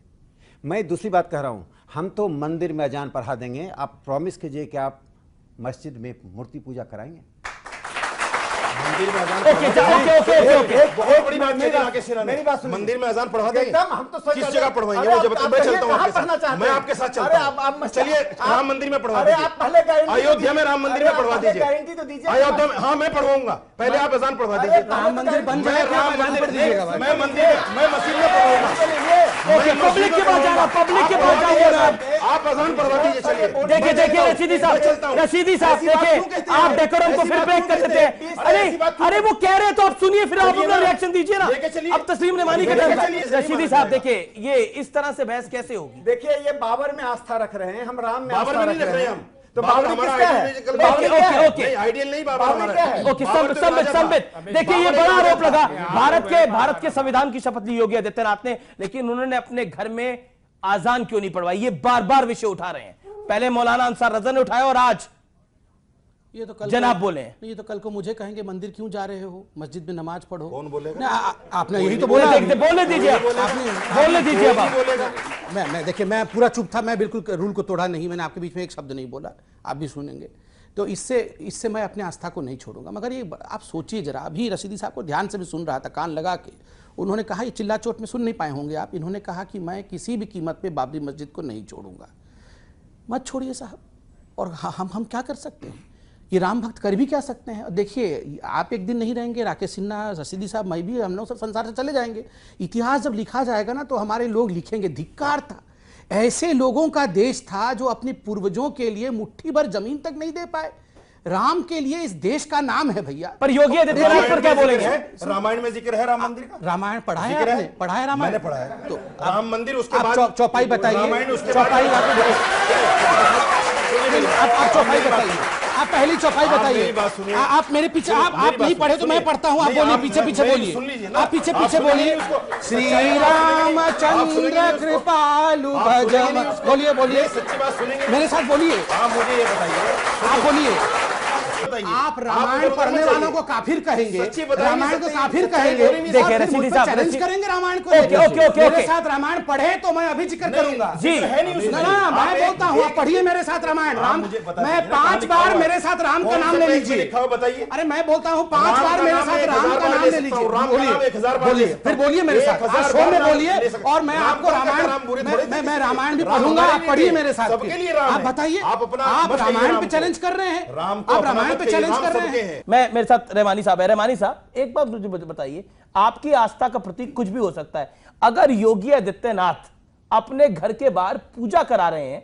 मैं दूसरी बात कह रहा हूं, हम तो मंदिर में अजान पढ़ा देंगे, आप प्रॉमिस कीजिए कि आप मस्जिद में मूर्ति पूजा कराएंगे। मंदिर में अजान बहुत बड़ी बात है राकेश सिन्हा ने। मंदिर में अजान पढ़वा देंगे, एकदम, हम तो किस जगह पढ़वाएंगे वो जब मैं चलता हूँ, मैं आपके साथ चलता हूँ। चलिए राम मंदिर में पढ़वा दीजिए, अयोध्या में राम मंदिर में पढ़वा दीजिए, अयोध्या में। हाँ मैं पढ़वाऊंगा, पहले आप अजान पढ़वा दीजिए। राम मंदिर बन जाए, मैं मस्जिद में पढ़वाऊंगा। पब्लिक के पास जाना, पब्लिक के पास जाइए, आप अजान पढ़वा दीजिए। चलिए देखिए रशीदी साहब देखिए, आप डेकोरम को फिर ब्रेक कर देते हैं। अरे वो कह रहे हैं तो आप सुनिए, फिर आप अपना रिएक्शन दीजिए ना। अब तस्लीम नेमानी का टाइम। रशीदी साहब देखिए, ये इस तरह से बहस कैसे होगी? देखिए, ये बाबर में आस्था रख रहे हैं, हम राम में बाबर में नहीं रख रहे हैं हम। तो बाबर किसका है? ओके आइडियल नहीं बाबर क्या है? ओके संबित देखिए, ये बड़ा आरोप लगा। भारत के संविधान की शपथ ली योगी आदित्यनाथ ने, लेकिन उन्होंने अपने घर में आजान क्यों नहीं पढ़वाई? ये बार बार विषय उठा रहे हैं। पहले मौलाना अंसार रजा ने उठाया और आज ये तो कल जनाब बोले, ये तो कल को मुझे कहेंगे मंदिर क्यों जा रहे हो, मस्जिद में नमाज पढ़ो। कौन बोलेगा? आपने यही तो बोला। बोलने दीजिए, बोलने दीजिए। मैं देखिए, मैं पूरा चुप था, मैं बिल्कुल रूल को तोड़ा नहीं, मैंने आपके बीच में एक शब्द नहीं बोला, आप भी सुनेंगे। तो इससे मैं अपने आस्था को नहीं छोड़ूंगा। मगर ये आप सोचिए जरा, अभी रशीदी साहब को ध्यान से भी सुन रहा था, कान लगा के। उन्होंने कहा, ये चिल्ला चोट में सुन नहीं पाए होंगे आप, इन्होंने कहा कि मैं किसी भी कीमत पे बाबरी मस्जिद को नहीं छोड़ूंगा। मत छोड़िए साहब। और हम क्या कर सकते हैं? ये राम भक्त कर भी क्या सकते हैं? और देखिए, आप एक दिन नहीं रहेंगे, राकेश सिन्हा, रशीदी साहब, मैं भी, हम लोग सब संसार से चले जाएंगे। इतिहास जब लिखा जाएगा ना तो हमारे लोग लिखेंगे धिक्कार था, ऐसे लोगों का देश था जो अपने पूर्वजों के लिए मुट्ठी भर जमीन तक नहीं दे पाए। राम के लिए इस देश का नाम है भैया। पर योगी आदित्यनाथ पर क्या बोलेंगे? रामायण में जिक्र है राम मंदिर का? रामायण पढ़ा है जिक्र है? आपने? पढ़ा है रामायण? मैंने पढ़ा है। तो राम मंदिर उसके आप बाद चौपाई बताइए, रामायण उसके चौपाई बाद आप चौपाई बताइए, आप पहली चौपाई बताइए। मेरी बात सुनिए। आप मेरे पीछे, आप नहीं पढ़े तो मैं पढ़ता हूँ, आप बोलिए, पीछे पीछे बोलिए, आप पीछे पीछे बोलिए। श्री रामचंद्र कृपालु भजन, बोलिए बोलिए, सच्ची बात सुनेंगे मेरे साथ बोलिए, आप मुझे ये बताइए, आप बोलिए। बताइए। आप रामायण पढ़ने वालों को काफिर कहेंगे, सच्ची बताइए, रामायण को सच्ची- काफिर सच्ची कहेंगे। बोलिए। देखिए, रशीदी साहब, चैलेंज करेंगे रामायण को। ओके, ओके, ओके, मेरे ओके। साथ रामायण पढ़े तो मैं अभी जिक्र करूंगा। जी। है नहीं उसमें। ना, मैं आप बोलता हूँ, आप पढ़िए मेरे साथ रामायण। राम, मुझे बता मैं दीजिए ना, 5 लिखा बार हुआ है। मेरे साथ राम का कौन नाम से ले पेज में लीजिए। लिखा हुआ बताइए। अरे मैं बोलता हूँ 5 राम बार का मेरे नाम साथ 1000 राम का बार नाम ले ले सकता हूँ, लीजिए। राम का नाम 1000 बार ले बोलिए, सकता फिर हूँ। बोलिए मेरे साथ, 1000 शो में बार बोलिए, ले सकता हूँ। और मैं राम आपको का रामायण, नाम बुरे थोड़े थे। मैं रामायण भी राम पढ़ूंगा, हमारे आप लिए पढ़िए थे। मेरे साथ। सबके लिए राम आप है। बताइए, आप अपना आप मत कहिए रामायण राम पे को। चैलेंज कर रहे हैं, राम को आप अपना रामायण मत पे कहिए, चैलेंज राम कर रहे सबके हैं। हैं। मैं, मेरे साथ रहमानी साहब है। रहमानी साहब, एक बात मुझे बताइए, आपकी आस्था का प्रतीक कुछ भी हो सकता है। अगर योगी आदित्यनाथ अपने घर के बाहर पूजा करा रहे हैं,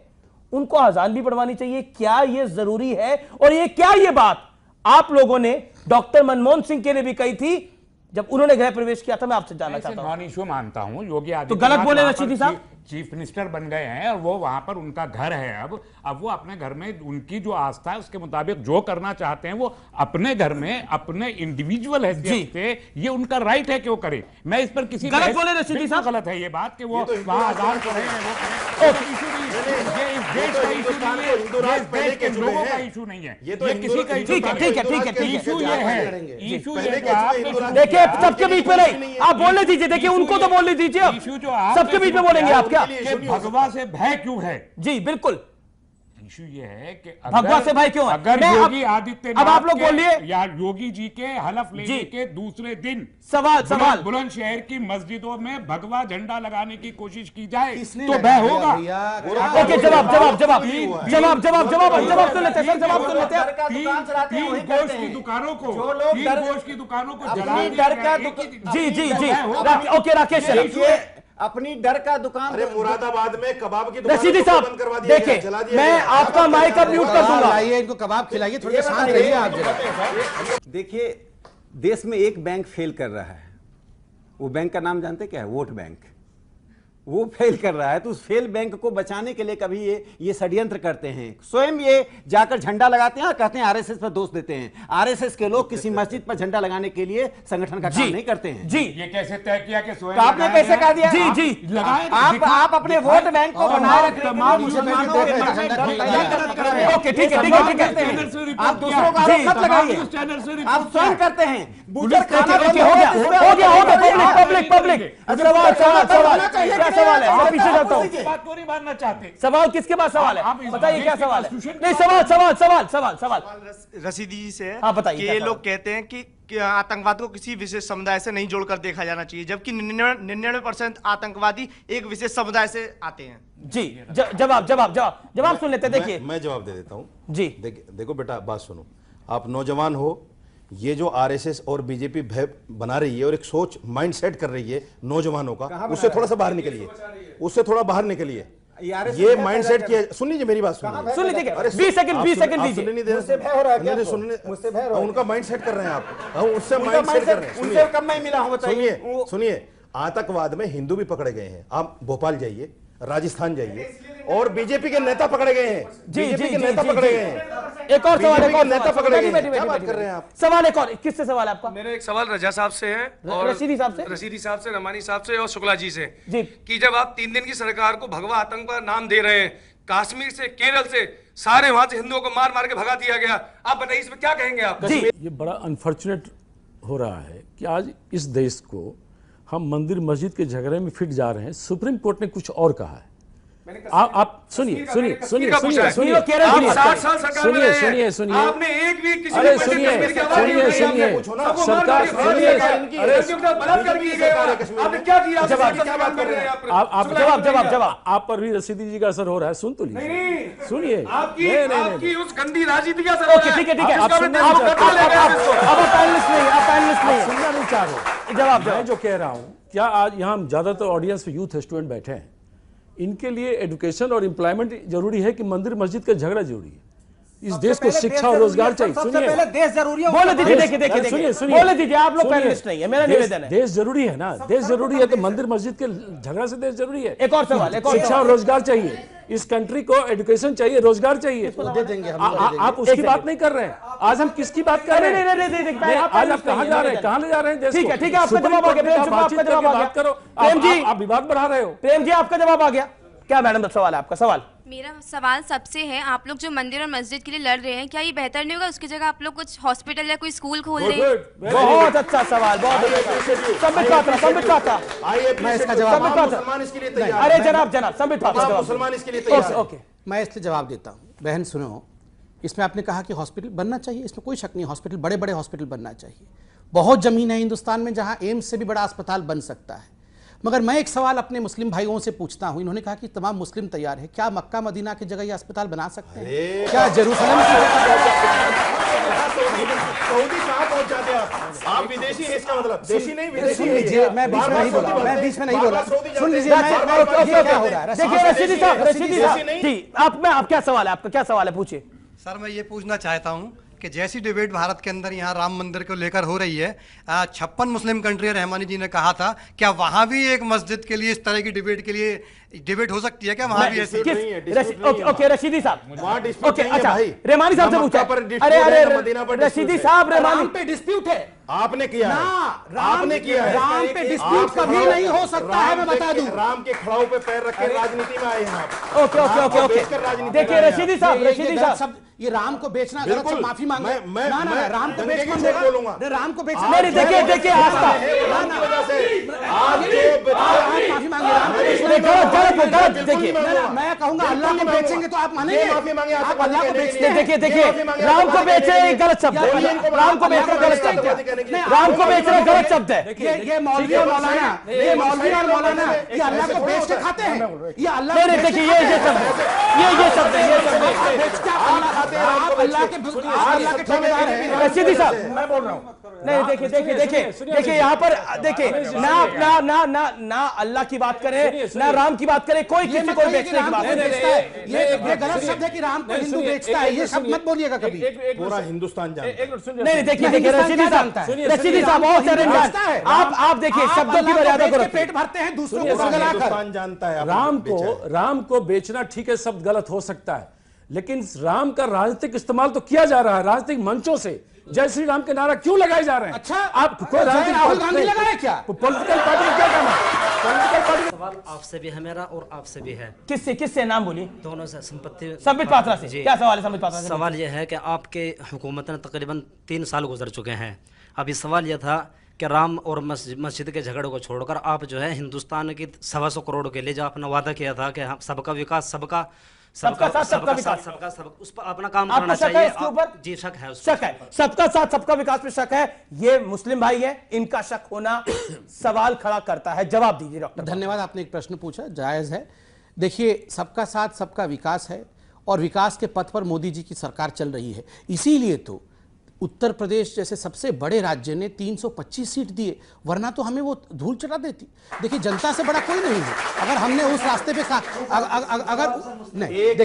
उनको अजान भी पढ़वानी चाहिए? क्या यह जरूरी है? और ये क्या ये बात आप लोगों ने डॉक्टर मनमोहन सिंह के लिए भी कही थी जब उन्होंने गृह प्रवेश किया था? मैं आपसे जानना चाहता हूं। नॉन इशू मानता हूं, योगी तो गलत बोले वहां रशीदी पर साहब? चीफ मिनिस्टर बन गए हैं और वो वहां पर उनका घर है। अब वो अपने घर में उनकी जो आस्था है उसके मुताबिक जो करना चाहते हैं वो अपने घर में अपने इंडिविजुअल हैसियत से, ये उनका राइट है कि वो करे। मैं इस पर किसी गलत बोले रशीदी बिल्कुल साहब? गलत है ये बात कि वो वहां आजाद पढ़े हैं, वो करें। ये इशू नहीं है, ये इस देश का इशू नहीं है, ये इस देश के लोगों का इशू नहीं है, ये तो ये किसी का इशू ठीक है, ठीक है, ठीक है, ठीक है। इशू ये है, इशू ये जो आपने देखिए, सबके बीच में नहीं, आप बोलने दीजिए। देखिए, उनको तो बोलने दीजिए। इशू जो आप सबके बीच में बोलेंगे आप क्या? कि भगवा से भय क्यों है? जी बिल्कुल। इशू ये है कि भगवा से भय क्यों है? अगर मैं योगी अब आदित्यनाथ आप लोग के बोलिए। या योगी जी के हलफ लेने जी। के दूसरे दिन सवाल बुलंदशहर की मस्जिदों में भगवा झंडा लगाने की कोशिश की जाए किसने तो लगाया भय होगा। ओके, जवाब जवाब जवाब जवाब जवाब जवाब जवाब तो लेते हैं सर, जवाब तो लेते हैं। तीन गोश्त की दुकानों को, तीन गोश्त की दुकानों को जला दिया डर का गया। एक ही- जी जी तो जी, भय होगा। Okay Rakesh sir. देखिए, अपनी डर का दुकान अरे मुरादाबाद में कबाब की दुकान रशीदी को साहब, बंद करवा दिया गया, देखिए, जला दिया मैं गया। आपका माइक अब म्यूट कर दूंगा। लाइए, इनको कबाब खिलाइए, थोड़े शांत रहिए आप जरा। देखिए, देश में एक बैंक फेल कर रहा है। वो बैंक का नाम जानते क्या है? Vote bank. वो फेल कर रहा है, तो उस फेल बैंक को बचाने के लिए कभी ये षड्यंत्र करते हैं। स्वयं ये जाकर झंडा लगाते हैं और कहते हैं आरएसएस पर दोष देते हैं। आरएसएस के लोग किसी मस्जिद पर झंडा लगाने के लिए संगठन का काम नहीं करते हैं। जी, ये कैसे तय किया कि स्वयं तो आपने लगाया कैसे गया? कह दिया? जी, आप- जी। लगाए आप अपने वोट बैंक को बनाए रखने के लिए तमाम मुसलमानों के मन में डर पैदा कर रहे हैं। ओके, ठीक है, ये ठीक है, संभव ठीक है। करते हैं। चैनल से रिपोर्ट आप दूसरों का किया। आरोप मत तमाम लगाइए। न्यूज़ चैनल से रिपोर्ट आप स्वयं किया। करते हैं। बूचर खाना ओके, बंद हो गया, इस हो पे गया, हो गया, होना चाहिए। पब्लिक पब्लिक सवाल सवाल सवाल क्या सवाल है? मैं पीछे जाता हूँ। इस बात को नहीं मानना चाहते। सवाल किसके पास सवाल आप है? इस बताइए देश क्या के सवाल है? constitution नहीं, के सवाल सवाल सवाल सवाल सवाल रशीदी जी से है हाँ, बताइए, कि क्या ये सवाल? लोग कहते हैं कि आतंकवाद को किसी विशेष समुदाय से नहीं जोड़कर देखा जाना चाहिए, जबकि 99% आतंकवादी एक विशेष समुदाय से आते हैं। जी, जवाब जवाब जवाब जवाब सुन लेते हैं। देखिए, मैं जवाब दे देता हूँ जी। देखो बेटा, बात सुनो। आप नौजवान हो, ये जो आरएसएस और बीजेपी भय बना रही है और एक सोच माइंड सेट कर रही है नौजवानों का, उससे थोड़ा सा बाहर निकलिए, उससे थोड़ा बाहर निकलिए। ये माइंड सेट किया। सुन लीजिए मेरी बात, सुन लीजिए। 20 सेकंड दीजिए। मुझसे भय हो रहा है क्या? मुझसे भय हो रहा है। उनका माइंड सेट कर रहे हैं आप, उससे उनका माइंड सेट कर रहे mindset- हैं। उनसे कब मैं मिला हूं बताइए? सुनिए सुनिए, आतंकवाद में हिंदू भी पकड़े गए हैं। आप भोपाल जाइए, राजस्थान जाइए, और बीजेपी के नेता पकड़े गए हैं। जी, बीजेपी जी, के जी, नेता जी, पकड़े जी। गए हैं। एक और सवाल, एक बीजेपी और के नेता सवाल। पकड़े बैठिए, गए हैं। बैठिए, क्या बात बैठिए, कर रहे हैं आप? सवाल एक और, किससे सवाल है आपका? मेरा एक सवाल रजा साहब से है और रशीदी साहब से? रशीदी साहब से, रमानी साहब से और शुक्ला जी से जी। कि जब आप 3 दिन की सरकार को भगवा आतंकवाद नाम दे रहे हैं, कश्मीर से, केरल से, सारे वहां से हिंदुओं को मार मार के भगा दिया गया, आप बताइए इसमें क्या कहेंगे आप? जी, ये बड़ा अनफॉर्चुनेट हो रहा है कि आज इस देश को हम मंदिर मस्जिद के झगड़े में फिट जा रहे हैं। सुप्रीम कोर्ट ने कुछ और कहा है। आप सुनिए सुनिए सुनिए का पूछा सुनिए है। सुनिए आप 60 साल सरकार में सुनिए रहे हैं। सुनिए सुनिए आपने एक भी किसी अरे को सुनिए कश्मीर की आवाज नहीं सुनिए उठाई सुनिए आपने। सबको सरकार मार के सुनिए अरे अरे बलात्कार किए गए आपने क्या किया? जवाब सवाल कर रहे हैं आप जवाब आप पर भी रशीदी जी का असर हो रहा है, सुन तो लीजिए नहीं सुनिए आपकी उस गंदी राजनीति का असर ओके ठीक है ठीक है आप आप सुनना आप नहीं चाहते। पैनलिस्ट नहीं आप पैनलिस्ट नहीं सुनना नहीं चाह रहे। जवाब मैं जो कह रहा हूं, क्या आज यहाँ ज्यादातर ऑडियंस में यूथ स्टूडेंट बैठे हैं, इनके लिए एजुकेशन और एम्प्लॉयमेंट जरूरी है कि मंदिर मस्जिद का झगड़ा जरूरी है? इस देश को शिक्षा और रोजगार चाहिए। सबसे पहले सुनिए देश जरूरी है। बोले दीजिए देखिए सुनिए, देखिए सुनिए। बोले दीजिए आप लोग सुनिए। पैनलिस्ट नहीं है मेरा निवेदन है देश जरूरी है ना, देश जरूरी है तो मंदिर मस्जिद के झगड़ा से देश जरूरी है। एक और सवाल शिक्षा और रोजगार चाहिए, इस कंट्री को एजुकेशन चाहिए, रोजगार चाहिए। दे देंगे हम आप उसकी बात नहीं कर रहे हैं, आज हम किसकी बात कर रहे हैं? नहीं आज आप कहाँ जा रहे हैं, कहाँ ले जा रहे हैं देश ठीक को? है ठीक है आपका सुप्रीम जवाब आ गया कोर्ट में प्रेम जी, बातचीत आपका जवाब करके आ गया बात करो। प्रेम जी आप विवाद बढ़ा रहे हो। प्रेम जी आपका जवाब आ गया। क्या मैडम सवाल है आपका? सवाल मेरा सवाल सबसे है, आप लोग जो मंदिर और मस्जिद के लिए लड़ रहे हैं, क्या ये बेहतर नहीं होगा उसकी जगह आप लोग कुछ हॉस्पिटल या कोई स्कूल खोल दें? बहुत अच्छा सवाल, बहुत संबित पात्रा मैं इसका जवाब मुसलमान इसके लिए तैयार अरे जनाब संबित पात्रा मुसलमान इसके लिए तैयार है। ओके मैं इसलिए जवाब देता हूँ। बहन सुनो, इसमें आपने कहा कि हॉस्पिटल बनना चाहिए, इसमें कोई शक नहीं, हॉस्पिटल बड़े बड़े हॉस्पिटल बनना चाहिए। बहुत जमीन है हिंदुस्तान में जहां एम्स से भी बड़ा अस्पताल बन सकता है। मगर मैं एक सवाल अपने मुस्लिम भाइयों से पूछता हूं, इन्होंने कहा कि तमाम मुस्लिम तैयार है, क्या मक्का मदीना की जगह ये अस्पताल बना सकते हैं? क्या जेरूसलम की सऊदी कहाँ पहुंच जाते हैं आप विदेशी है, इसका मतलब देशी नहीं विदेशी सुन है। लीजिए, मैं बीच में नहीं बोला, मैं बीच में नहीं बोला। सुन लीजिए, ये क्या हो रहा है? देखिए रशीदी साहब जी आप क्या सवाल है आपका? क्या सवाल है पूछिए। सर मैं ये पूछना चाहता हूँ कि जैसी डिबेट भारत के अंदर यहाँ राम मंदिर को लेकर हो रही है, 56 मुस्लिम कंट्री रहमानी जी ने कहा था, क्या वहाँ भी एक मस्जिद के लिए इस तरह की डिबेट के लिए डिबेट हो सकती है? क्या वहाँ भी ऐसी? ओके रशीदी साहब वहाँ डिस्प्यूट ओके नहीं है अच्छा भाई। रेमानी साहब से ना पूछा मक्का पर dispute अरे है, अरे ना मदीना पर dispute रशीदी है। साहब राम रेमानी पे डिस्प्यूट है आपने किया है, आपने किया है। राम पे डिस्प्यूट कभी नहीं हो सकता है, मैं बता दूं। राम के खड़ाऊ पे पैर रख के राजनीति में आए हैं आप। ओके ओके ओके ओके देखिए रशीदी साहब ये राम को बेचना गलत, सब माफी मांगे। मैं ना राम को बेचना बोलूंगा। राम को बेचना नहीं देखिए आस्था माफी मांगे, राम को बेचना गलत देखिए मैं कहूंगा अल्लाह को बेचेंगे तो आप मानेंगे? माफी मांगे आप अल्लाह को बेचते हैं? देखिए राम को बेचना गलत शब्द है, राम को बेचना गलत शब्द है, राम को बेचना गलत शब्द है। ये मौलवी और मौलाना, ये मौलवी और मौलाना ये अल्लाह को बेच के खाते हैं। ये अल्लाह नहीं देखिए ये शब्द है, ये शब्द है, ये शब्द है। आप अल्लाह के ठेकेदार हैं। रशीदी साहब मैं बोल रहा हूँ नहीं देखिए यहाँ पर देखिए ना अल्लाह की बात करें ना राम की बात करें, कोई किसी को बेचने की बात नहीं। ये गलत शब्द है कि राम को हिंदू बेचता है, ये शब्द मत बोलिएगा कभी। पूरा हिंदुस्तान जानता है। नहीं देखिए रशीदी साहब बहुत सारे आप देखिए शब्दों की मर्यादा को रखिए। पेट भरते हैं दूसरों को हिंदुस्तान जानता है। राम को बेचना ठीक है, शब्द गलत हो सकता है, लेकिन राम का राजनीतिक इस्तेमाल तो किया जा रहा है राजनीतिक मंचों से। जय श्री राम के नारा क्यों लगाए जा रहे हैं? अच्छा आप कोई राहुल गांधी लगाए क्या? पॉलिटिकल पार्टी क्या काम है? पॉलिटिकल पार्टी सवाल आपसे भी है मेरा और आपसे भी है। किससे नाम बोलिए? दोनों से। संबित पात्रा से। क्या सवाल है संबित पात्रा से? सवाल यह है कि आपके हुकूमत ने तकरीबन 3 साल गुजर चुके हैं। अभी सवाल यह था कि राम और मस्जिद के झगड़े को छोड़कर आप जो है हिंदुस्तान की 125 करोड़ के लिए जो आपने वादा किया था कि हम सबका विकास सबका उस पर अपना काम करना चाहिए। इसके ऊपर जी शक है, सबका साथ सबका विकास पे शक है। ये मुस्लिम भाई है, इनका शक होना सवाल खड़ा करता है। जवाब दीजिए डॉक्टर। धन्यवाद, आपने एक प्रश्न पूछा, जायज है। देखिए सबका साथ सबका विकास है और विकास के पथ पर मोदी जी की सरकार चल रही है। इसीलिए तो उत्तर प्रदेश जैसे सबसे बड़े राज्य ने 325 सीट दिए, वरना तो हमें वो धूल चटा देती। देखिए जनता से बड़ा कोई नहीं है। अगर हमने उस रास्ते पे अगर नहीं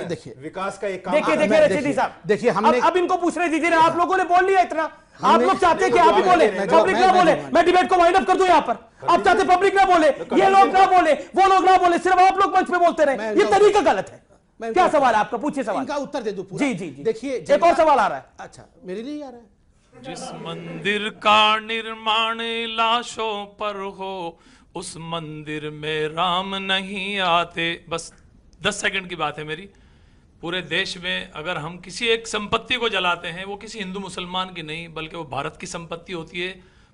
देखिए विकास का एक देखिए रशीदी साहब देखिए हमने अब इनको पूछने दीजिए ना, आप लोगों ने बोल लिया इतना। आप लोग चाहते हैं कि आप ही बोले, पब्लिक ना बोले। मैं डिबेट को वाइंड अप कर दूं यहाँ पर। आप चाहते पब्लिक ना बोले, ये लोग ना बोले, वो लोग ना बोले, सिर्फ आप लोग मंच पे बोलते रहे। ये तरीका गलत है। क्या सवाल है आपका? पूछिए सवाल। इनका उत्तर दे दूं पूरा। जी देखिए एक और सवाल आ रहा है। अच्छा मेरे लिए आ रहा है। जिस मंदिर का निर्माण लाशों पर हो, उस मंदिर में राम नहीं आते। बस 10 सेकंड की बात है मेरी। पूरे देश में अगर हम किसी एक संपत्ति को जलाते हैं, वो किसी हिंदू मुसलमान की नहीं बल्कि वो भारत की संपत्ति होती है,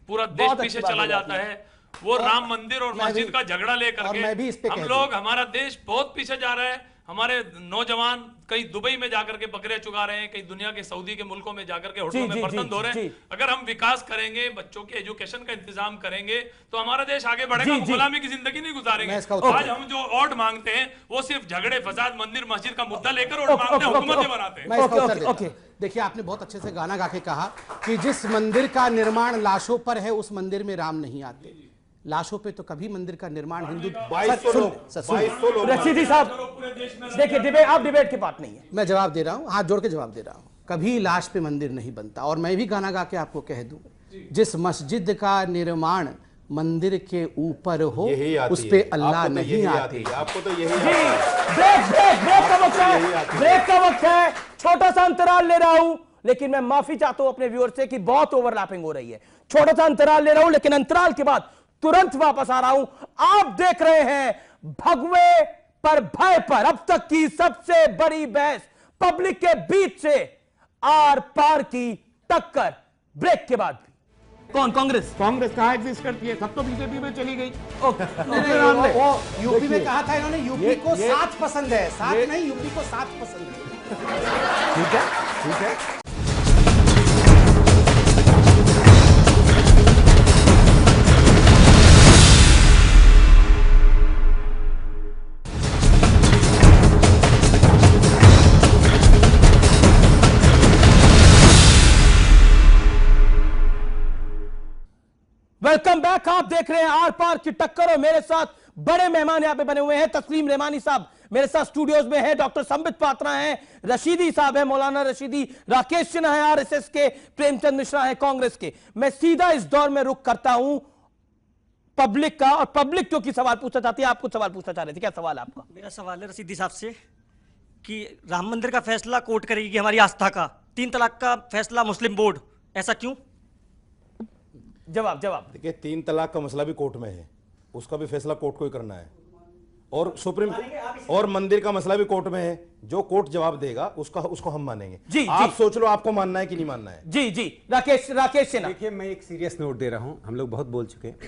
पूरा देश पीछे चला जाता है। वो राम मंदिर और मस्जिद का झगड़ा लेकर मैं भी इस पे के हम लोग, हमारा देश बहुत पीछे जा रहा है। हमारे नौजवान कहीं दुबई में जाकर के बकरे चुगा रहे हैं, कहीं दुनिया के सऊदी के मुल्कों में जाकर के होटलों में बर्तन धो रहे हैं। अगर हम विकास करेंगे, बच्चों के एजुकेशन का इंतजाम करेंगे तो हमारा देश आगे बढ़ेगा। गुलामी की जिंदगी नहीं गुजारेंगे। आज हम जो ओट मांगते हैं वो सिर्फ झगड़े फसाद मंदिर मस्जिद का मुद्दा लेकर ओट मांगते हैं, हुकूमतें बनाते हैं। देखिए, आपने बहुत अच्छे से गाना गा के कहा कि जिस मंदिर का निर्माण लाशों पर है उस मंदिर में राम नहीं आते। लाशों पे तो कभी मंदिर का निर्माण हिंदू 2200 लोग। रशीदी साहब देखिए, डिबेट, आप डिबेट की बात नहीं है, मैं जवाब दे रहा हूं, हाथ जोड़ के जवाब दे रहा हूं। कभी लाश पे मंदिर नहीं बनता। और मैं भी गाना गा के आपको कह दूं, जिस मस्जिद का निर्माण मंदिर के ऊपर हो उस पे अल्लाह नहीं आते। आपको तो यही ब्रेक का वक्त है। छोटा सा अंतराल ले रहा हूं, लेकिन मैं माफी चाहता हूं अपने व्यूअर से कि बहुत ओवरलैपिंग हो रही है। छोटा सा अंतराल ले रहा हूं, लेकिन अंतराल के बाद तुरंत वापस आ रहा हूं। आप देख रहे हैं भगवे पर भय पर अब तक की सबसे बड़ी बहस, पब्लिक के बीच से आर पार की टक्कर। ब्रेक के बाद भी कौन? कांग्रेस कहाँ एग्जिस्ट करती है? सब तो बीजेपी में चली गई। वो यूपी में कहा था इन्होंने, यूपी को साथ पसंद है, साथ नहीं, यूपी को साथ पसंद है। ठीक है, ठीक है। Welcome back. आप देख रहे हैं आर पार की टक्कर और मेरे साथ बड़े मेहमान यहां पे बने हुए हैं। तस्लीम रहमानी साहब मेरे साथ स्टूडियोज में हैं, डॉक्टर संबित पात्रा हैं, रशीदी साहब हैं, मौलाना रशीदी, राकेश सिन्हा है आरएसएस के, प्रेमचंद मिश्रा है कांग्रेस के। मैं सीधा इस दौर में रुख करता हूं पब्लिक का, और पब्लिक क्योंकि सवाल पूछना चाहती है, आप कुछ सवाल पूछना चाह रहे थे, क्या सवाल है आपका? मेरा सवाल है रशीदी साहब से कि राम मंदिर का फैसला कोर्ट करेगी हमारी आस्था का, 3 तलाक का फैसला मुस्लिम बोर्ड, ऐसा क्यों? जवाब देखिए, 3 तलाक का मसला भी कोर्ट में है, उसका भी फैसला कोर्ट को ही करना है, और सुप्रीम और मंदिर का मसला भी कोर्ट में है। जो कोर्ट जवाब देगा उसको हम मानेंगे। जी, आप सोच लो आपको मानना है कि नहीं मानना है। जी जी राकेश सिन्हा। देखिए, मैं एक सीरियस नोट दे रहा हूं, हम लोग बहुत बोल चुके हैं।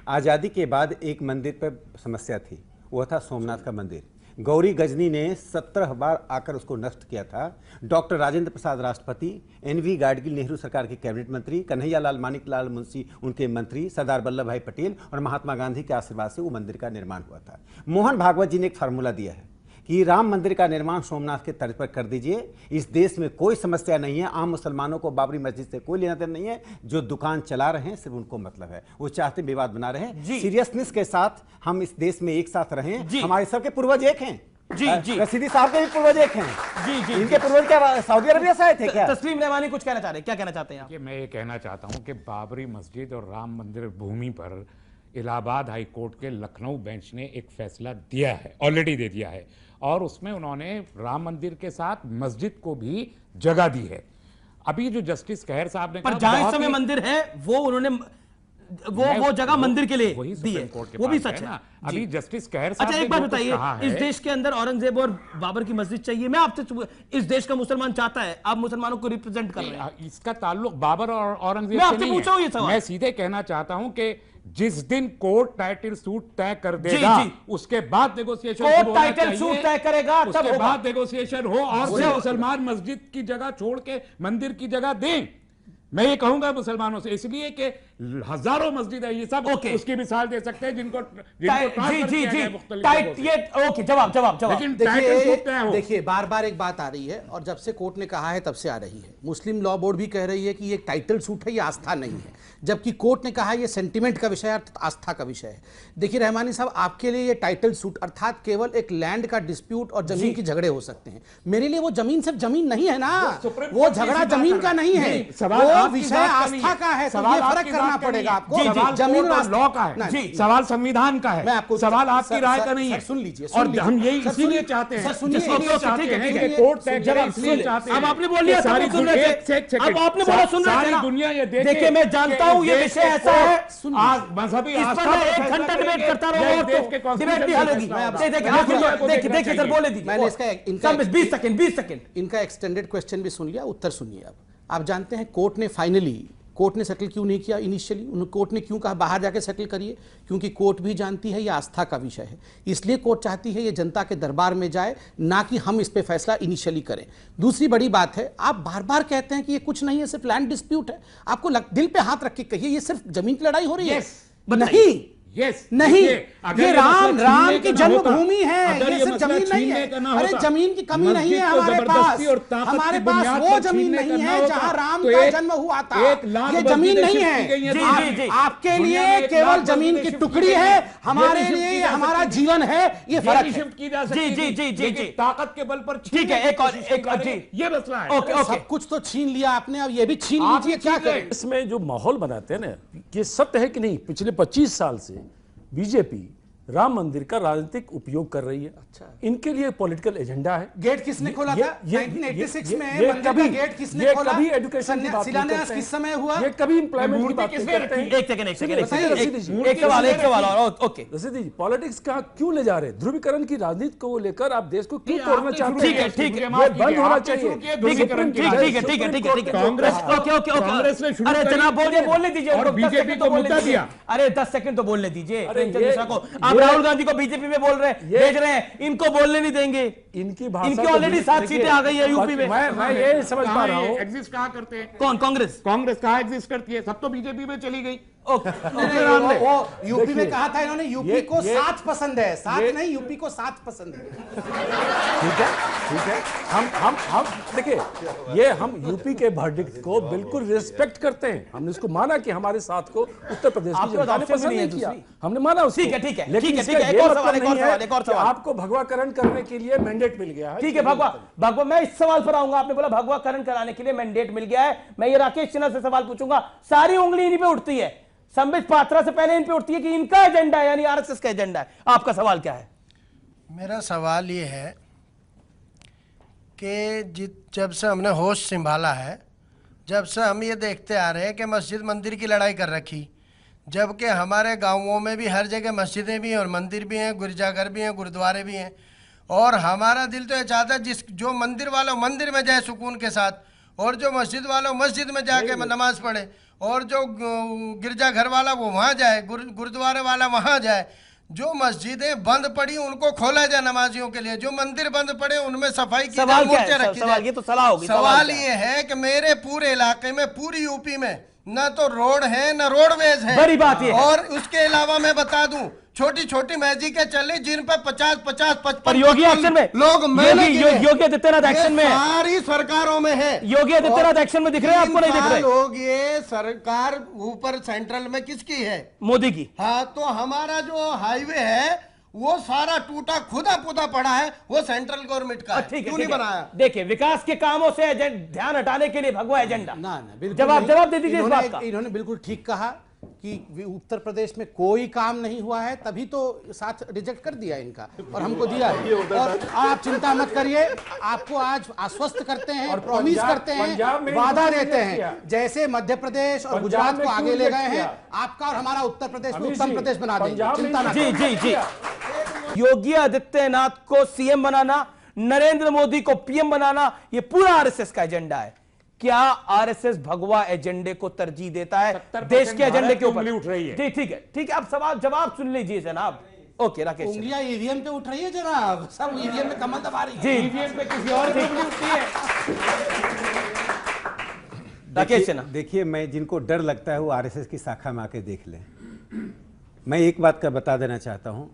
आज़ादी के बाद एक मंदिर पर समस्या थी, वह था सोमनाथ का मंदिर। गौरी गजनी ने 17 बार आकर उसको नष्ट किया था। डॉक्टर राजेंद्र प्रसाद राष्ट्रपति, एनवी गाडगिल नेहरू सरकार के कैबिनेट मंत्री, कन्हैया लाल मानिकलाल मुंशी उनके मंत्री, सरदार वल्लभ भाई पटेल और महात्मा गांधी के आशीर्वाद से वो मंदिर का निर्माण हुआ था। मोहन भागवत जी ने एक फार्मूला दिया है कि राम मंदिर का निर्माण सोमनाथ के तर्ज पर कर दीजिए। इस देश में कोई समस्या नहीं है, आम मुसलमानों को बाबरी मस्जिद से कोई लेना देना नहीं है। जो दुकान चला रहे हैं सिर्फ उनको मतलब है, वो चाहते विवाद बना रहे हैं। सीरियसनेस के साथ हम इस देश में एक साथ रहें। हमारे सबके पूर्वज एक हैं। जी रशीदी साहब के भी पूर्वज एक हैं। जी इनके पूर्वज क्या सऊदी अरबिया से आए थे क्या? तस्लीम रहमानी कुछ कहना चाह रहे हैं, क्या कहना चाहते हैं आप? मैं ये कहना चाहता हूँ कि बाबरी मस्जिद और राम मंदिर भूमि पर इलाहाबाद हाई कोर्ट के लखनऊ बेंच ने एक फैसला दिया है, ऑलरेडी दे दिया है, और उसमें उन्होंने राम मंदिर के साथ मस्जिद को भी जगह दी है। अभी जो जस्टिस कहर साहब ने पर जहां इस समय मंदिर है वो उन्होंने वो जगह मंदिर के लिए दी है, वो भी सच है। अभी जस्टिस कहर साहब, अच्छा एक बात बताइए, इस देश के अंदर औरंगजेब और बाबर की मस्जिद चाहिए? मैं आपसे, इस देश का मुसलमान चाहता है, आप मुसलमानों को रिप्रेजेंट कर रहे हैं। इसका ताल्लुक बाबर और औरंगजेब से नहीं है। मैं सीधे कहना चाहता हूं कि जिस दिन कोर्ट टाइटल सूट तय कर देगा उसके बाद नेगोशिएशन, कोर्ट टाइटल सूट तय करेगा उसके बाद नेगोशिएशन हो, और मुसलमान मस्जिद की जगह छोड़ के मंदिर की जगह दें। मैं ये कहूंगा मुसलमानों से, इसलिए कि हजारों मस्जिद है, ये सब उसकी मिसाल दे सकते हैं जिनको देखिए बार बार एक बात आ रही है, और जब से कोर्ट ने कहा है तब से आ रही है। मुस्लिम लॉ बोर्ड भी कह रही है कि ये टाइटल सूट है, ये आस्था नहीं है, जबकि कोर्ट ने कहा ये सेंटिमेंट का विषय है, आस्था का विषय है। देखिए रहमानी साहब, आपके लिए ये टाइटल सूट अर्थात केवल एक लैंड का डिस्प्यूट और जमीन की झगड़े हो सकते हैं। मेरे लिए वो जमीन सिर्फ जमीन नहीं है ना, वो झगड़ा जमीन का नहीं है, वो विषय आस्था का है। तो ये फर्क करना पड़ेगा आपको। जमीन लॉ का है, सवाल संविधान का है, सवाल आपकी राय का नहीं है। सुन लीजिए, और हम यही इसीलिए चाहते हैं, कोर्ट अब आपने बोल लिया, अब आपने बोला सुन रहे हैं दुनिया ये देखिए, मैं जानता हूँ ये विषय ऐसा है, मजहबी एक घंटा डिबेट करता रहूं और डिबेट भी हल होगी। देखिए सर बोले दीजिए, मैंने इसका 20 सेकंड इनका एक्सटेंडेड क्वेश्चन भी सुन लिया, उत्तर सुनिए। अब आप जानते हैं कोर्ट ने फाइनली कोर्ट ने सेटल क्यों नहीं किया इनिशियली? कोर्ट ने क्यों कहा बाहर जाके सेटल करिए? क्योंकि कोर्ट भी जानती है ये आस्था का विषय है, इसलिए कोर्ट चाहती है ये जनता के दरबार में जाए, ना कि हम इस पे फैसला इनिशियली करें। दूसरी बड़ी बात है, आप बार बार कहते हैं कि ये कुछ नहीं है, सिर्फ लैंड डिस्प्यूट है। आपको दिल पे हाथ रख के कहिए ये सिर्फ जमीन की लड़ाई हो रही है। नहीं, नहीं, ये राम की जन्मभूमि है, ये सिर्फ जमीन नहीं है। अरे जमीन की कमी नहीं है हमारे पास, हमारे पास वो जमीन नहीं है जहां राम का जन्म हुआ था। ये जमीन नहीं है, आपके लिए केवल जमीन की टुकड़ी है, हमारे लिए हमारा जीवन है। ये फर्क शिफ्ट की जा सकती है। जी, ताकत के बल पर। ठीक है, एक और ये मसला है। सब कुछ तो छीन लिया आपने, अब ये भी छीन लीजिए, क्या करें? इसमें जो माहौल बनाते हैं ना, ये सत्य है कि नहीं, पिछले 25 साल से बीजेपी राम मंदिर का राजनीतिक उपयोग कर रही है। अच्छा, इनके लिए पॉलिटिकल एजेंडा है। गेट किसने खोला था 1986 में? मंदिर का गेट किसने खोला? कभी एजुकेशन की बात शिलान्यास किस समय हुआ? ये कभी एम्प्लॉयमेंट की बात नहीं करते हैं। एक सेकंड, एक सवाल और ओके रसीदी जी, पॉलिटिक्स का क्यों ले जा रहे हैं? ध्रुवीकरण की राजनीति को लेकर आप देश को क्यों तोड़ना चाहते हैं? ठीक है, ये बंद होना चाहिए। ठीक है, कांग्रेस ने शुरू, अरे जनाब बोलने दीजिए, और बीजेपी को मुद्दा दिया। अरे 10 सेकंड तो बोलने दीजिए। आप राहुल गांधी को बीजेपी में बोल रहे हैं, भेज रहे हैं, इनको बोलने नहीं देंगे। इनकी भाषा, इनकी ऑलरेडी 7 सीटें आ गई है यूपी में। मैं ये समझ पा रहा हूँ, एग्जिस्ट कहाँ करते हैं? कौन? कांग्रेस कहाँ एग्जिस्ट करती है? सब तो बीजेपी में चली गई। वो यूपी में कहा था इन्होंने, यूपी को साथ पसंद है, साथ नहीं, यूपी को साथ पसंद है। ठीक है, हम देखिए, ये हम यूपी के वर्डिक्ट को बिल्कुल रिस्पेक्ट करते हैं। हमने इसको माना कि हमारे साथ को उत्तर प्रदेश की जनता ने पसंद नहीं किया, हमने माना उसको। ठीक है, लेकिन एक और सवाल, आपको भगवाकरण करने के लिए मैंडेट मिल गया है। ठीक है, भगवा मैं इस सवाल पर आऊंगा। आपने बोला भगवाकरण कराने के लिए मैंडेट मिल गया है। मैं ये राकेश सिन्हा से सवाल पूछूंगा, सारी उंगली इन्हीं पे उठती है, संबित पात्रा से पहले इन पे उठती है कि इनका एजेंडा है, यानी आरएसएस का एजेंडा है। आपका सवाल क्या है? मेरा सवाल ये है कि जब से हमने होश संभाला है, जब से हम ये देखते आ रहे हैं कि मस्जिद मंदिर की लड़ाई कर रखी, जबकि हमारे गांवों में भी हर जगह मस्जिदें भी हैं और मंदिर भी हैं, गिरजाघर भी हैं, गुरुद्वारे भी हैं। और हमारा दिल तो ये चाहता है जो मंदिर वाला मंदिर में जाए सुकून के साथ, और जो मस्जिद वाला मस्जिद में जाके नमाज पढ़े, और जो गिरजाघर वाला वो वहाँ जाए, गुरुद्वारे वाला वहाँ जाए। जो मस्जिदें बंद पड़ी उनको खोला जाए नमाजियों के लिए, जो मंदिर बंद पड़े उनमें सफाई की जाए, मूर्तियां रखी जाए। तो सलाह होगी। सवाल ये है कि मेरे पूरे इलाके में, पूरी यूपी में न तो रोड है न रोडवेज है। बड़ी बात ये, और उसके अलावा मैं बता दूं, छोटी छोटी मस्जिदें चले जिन पर 50-50-55 योगी एक्शन में लोग, योगी आदित्यनाथ एक्शन में, सारी सरकारों में है। योगी आदित्यनाथ एक्शन में दिख रहे हैं आपको? नहीं दिख रहे लोग? ये सरकार ऊपर सेंट्रल में किसकी है? मोदी की। हाँ, तो हमारा जो हाईवे है वो सारा टूटा खुदा पुदा पड़ा है, वो सेंट्रल गवर्नमेंट का है। क्यों नहीं बनाया? देखिए, विकास के कामों से ध्यान हटाने के लिए भगवा एजेंडा। ना, जवाब दे दीजिए इस बात का। इन्होंने बिल्कुल ठीक कहा कि उत्तर प्रदेश में कोई काम नहीं हुआ है, तभी तो साथ रिजेक्ट कर दिया इनका और हमको दिया है। और आप चिंता मत करिए, आपको आज आश्वस्त करते हैं और प्रॉमिस करते हैं, वादा देते हैं, जैसे मध्य प्रदेश और गुजरात को आगे ले गए हैं, आपका और हमारा उत्तर प्रदेश को उत्तम प्रदेश बना देंगे। चिंता न जी। योगी आदित्यनाथ को सीएम बनाना, नरेंद्र मोदी को पीएम बनाना, यह पूरा आरएसएस का एजेंडा है। क्या आरएसएस भगवा एजेंडे को तरजीह देता है देश के एजेंडे के ऊपर? उठ रही है। ठीक है, आप सवाल जवाब सुन लीजिए जनाब। ओके राकेश, उंगलियां ईवीएम पे उठ रही है जनाब, सब ईवीएम में कमल दबा रही है। ईवीएम पे किसी और की उंगली उठती है। राकेश देखिए, मैं जिनको डर लगता है वो आरएसएस की शाखा में आके देख लें। मैं एक बात का बता देना चाहता हूं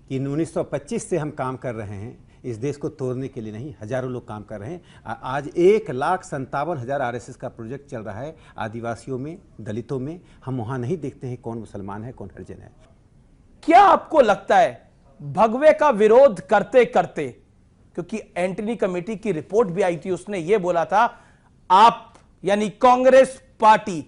कि 1925 से हम काम कर रहे हैं, इस देश को तोड़ने के लिए नहीं, हजारों लोग काम कर रहे हैं। आज 1,57,000 आरएसएस का प्रोजेक्ट चल रहा है आदिवासियों में, दलितों में। हम वहां नहीं देखते हैं कौन मुसलमान है कौन हरिजन है। क्या आपको लगता है भगवे का विरोध करते करते, क्योंकि एंटनी कमेटी की रिपोर्ट भी आई थी, उसने यह बोला था आप यानी कांग्रेस पार्टी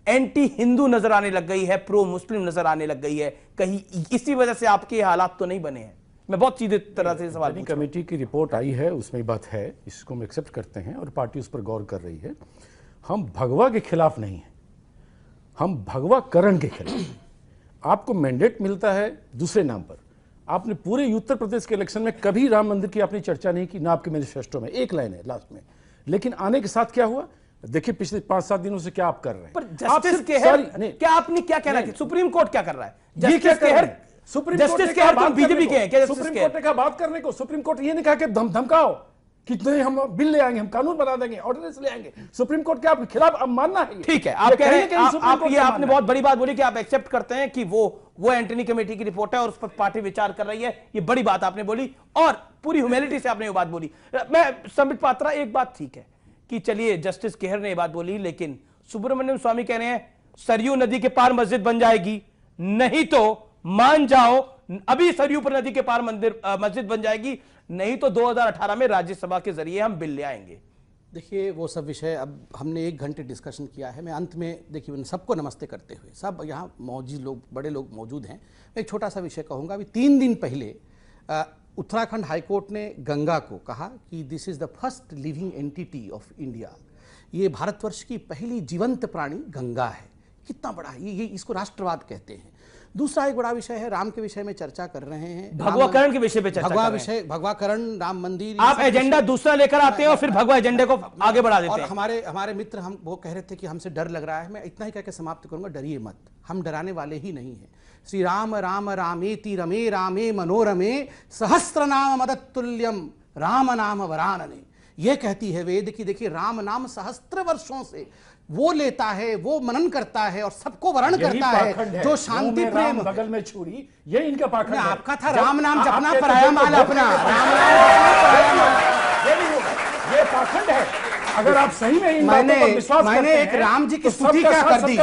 एंटी हिंदू नजर आने लग गई है, प्रो मुस्लिम नजर आने लग गई है, कहीं इसी वजह से आपके हालात तो नहीं बने हैं? मैं बहुत सीधे तरह से सवाल पूछ रहा हूं। कमेटी की रिपोर्ट आई है, उसमें बात है, इसको हम एक्सेप्ट करते हैं और पार्टी उस पर गौर कर रही है। हम भगवा के खिलाफ नहीं हैं, हम भगवाकरण के खिलाफ। आपको मैंडेट मिलता है दूसरे नाम पर। आपने पूरे उत्तर प्रदेश के इलेक्शन में कभी राम मंदिर की आपने चर्चा नहीं की, ना आपके मैनिफेस्टो में, एक लाइन है लास्ट में। लेकिन आने के साथ क्या हुआ? देखिए पिछले 5-7 दिनों से क्या आप कर रहे हैं। पर आप जस्टिस सिर्फ केहर नहीं, क्या आपने क्या कहना है? सुप्रीम कोर्ट क्या कर रहा है? ये क्या जस्टिस कर रहे केहर, हैं? सुप्रीम कोर्ट जस्टिस ने केहर कहा तो बात बीजेपी करने के हैं क्या? को। जस्टिस सुप्रीम केहर कोर्ट ने कहा बात करने को। सुप्रीम कोर्ट ये नहीं कहा कि धमकाओ कितने हम बिल ले आएंगे, हम कानून बना देंगे, ऑर्डिनेंस ले आएंगे। सुप्रीम कोर्ट के आपके खिलाफ अब मानना है। ठीक है, आप कह रहे हैं आपने बहुत बड़ी बात बोली कि आप एक्सेप्ट करते हैं कि वो एंटनी कमेटी की रिपोर्ट है और उस पर पार्टी विचार कर रही है। ये बड़ी बात आपने बोली और पूरी ह्यूमैनिटी से आपने ये बात बोली। मैं संबित पात्रा, एक बात ठीक है कि चलिए जस्टिस केहर ने ये बात बोली, लेकिन सुब्रमण्यम स्वामी कह रहे हैं सरयू नदी के पार मस्जिद बन जाएगी, नहीं तो मान जाओ अभी सरयू पर नदी के पार मस्जिद बन जाएगी, नहीं तो 2018 में राज्यसभा के जरिए हम बिल ले आएंगे। देखिए वो सब विषय अब हमने 1 घंटे डिस्कशन किया है। मैं अंत में देखिए सबको नमस्ते करते हुए, सब यहाँ मौजूद लोग, बड़े लोग मौजूद हैं, एक छोटा सा विषय कहूँगा। अभी 3 दिन पहले उत्तराखंड हाईकोर्ट ने गंगा को कहा कि this is the first living entity of India. ये भारतवर्ष की पहली जीवंत प्राणी गंगा है। कितना बड़ा है ये, इसको राष्ट्रवाद कहते हैं। दूसरा एक बड़ा विषय है, राम के विषय में चर्चा कर रहे हैं, भगवाकरण के विषय पे चर्चा कर रहे हैं। भगवाकरण, राम मंदिर, आप एजेंडा दूसरा लेकर आते हैं और फिर भगवा एजेंडे को आगे बढ़ा देते और हैं। हमारे मित्र हम वो कह रहे थे कि हमसे डर लग रहा है। मैं इतना ही कहकर समाप्त करूंगा, डरिए मत, हम डराने वाले ही नहीं हैं। श्री राम राम रामेति रमे रामे मनोरमे सहस्त्र नाम मदतुल्यम राम नाम वरानने। ये कहती है वेद की देखिए राम नाम सहस्त्र वर्षों से वो लेता है, वो मनन करता है और सबको वर्ण करता है, जो शांति प्रेम। बगल में छुरी, ये इनका पाखंड है। आपका था राम नाम जपना, पराया माल अपना। राम नाम ये नहीं होगा, ये पाखंड है। अगर आप सही में इन बातों पर विश्वास करते हैं, मैंने एक राम जी की स्तुति क्या कर दी?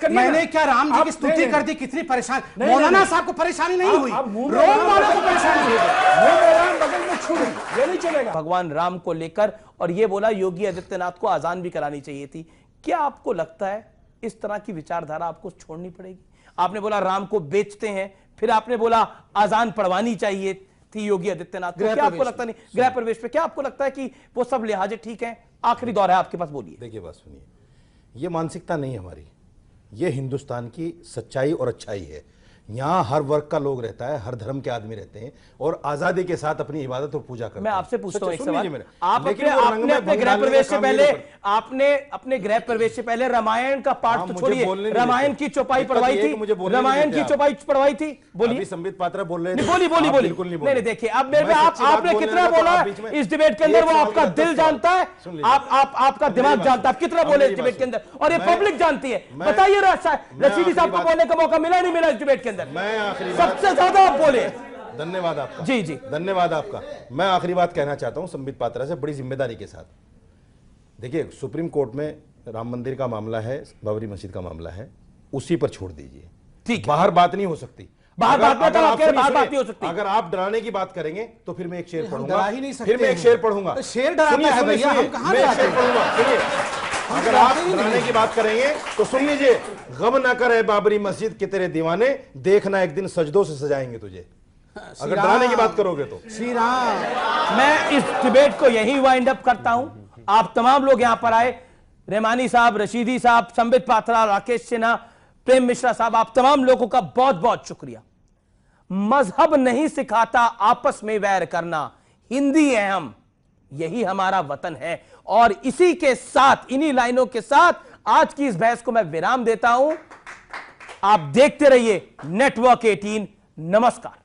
मैंने क्या राम जी की स्तुति कर दी? कितनी परेशानी, मौलाना साहब को परेशानी नहीं हुई, रोम वालों को परेशानी हुई। बगल में छुरी, ये नहीं चलेगा। भगवान राम को लेकर और ये बोला योगी आदित्यनाथ को आजान भी करानी चाहिए थी। क्या आपको लगता है इस तरह की विचारधारा आपको छोड़नी पड़ेगी? आपने बोला राम को बेचते हैं, फिर आपने बोला आजान पढ़वानी चाहिए थी योगी आदित्यनाथ को। क्या आपको लगता नहीं गृह प्रवेश पे क्या आपको लगता है कि वो सब लिहाजे ठीक है? आखिरी दौर है आपके पास, बोलिए। देखिए बात सुनिए, ये मानसिकता नहीं है हमारी, ये हिंदुस्तान की सच्चाई और अच्छाई है। यहाँ हर वर्ग का लोग रहता है, हर धर्म के आदमी रहते हैं और आजादी के साथ अपनी इबादत और पूजा करते हैं। मैं आपसे पूछता हूं एक सवाल, आपने अपने गृह प्रवेश से पहले अपने गृह प्रवेश से पहले रामायण का पाठ तो छोड़िए, रामायण की चौपाई पढ़वाई थी, रामायण की चौपाई पढ़वाई थी। बोलिए। संबित पात्रा बोल रहे थे। बोली। नहीं देखिए, अब मेरे आपने कितना बोला इस डिबेट के अंदर, वो आपका दिल जानता है, आपका दिमाग जानता है, कितना बोले इस डिबेट के अंदर, और ये पब्लिक जानती है। बताइए रशीदी साहब को बोलने का मौका मिला नहीं मिला इस डिबेट के अंदर? मैं आखिरी सबसे ज्यादा आप बोले। धन्यवाद आपका। जी धन्यवाद आपका। मैं आखिरी बात कहना चाहता हूं संबित पात्रा से बड़ी जिम्मेदारी के साथ। देखिए सुप्रीम कोर्ट में राम मंदिर का मामला है, बाबरी मस्जिद का मामला है, उसी पर छोड़ दीजिए। ठीक, बाहर बात नहीं हो सकती। बाहर बात नहीं हो सकती। अगर आप डराने की बात करेंगे तो फिर मैं एक शेर पढ़ूंगा। डरा ही नहीं सकते। फिर मैं एक शेर पढ़ूंगा। शेर डराता है भैया, हम कहां डराते हैं? अगर आप डराने की बात करेंगे तो सुन लीजिए, गम ना करे बाबरी मस्जिद के तेरे दीवाने, देखना एक दिन सजदों से सजाएंगे तुझे। अगर डराने की बात करोगे तो। श्री राम। मैं इस डिबेट को यही वाइंड अप करता हूं। आप तमाम लोग यहां पर आए, रहमानी साहब, रशीदी साहब, संबित पात्रा, राकेश सिन्हा, प्रेम मिश्रा साहब, आप तमाम लोगों का बहुत बहुत शुक्रिया। मजहब नहीं सिखाता आपस में वैर करना, हिंदी है हम, यही हमारा वतन है। और इसी के साथ, इन्हीं लाइनों के साथ आज की इस बहस को मैं विराम देता हूं। आप देखते रहिए नेटवर्क 18। नमस्कार।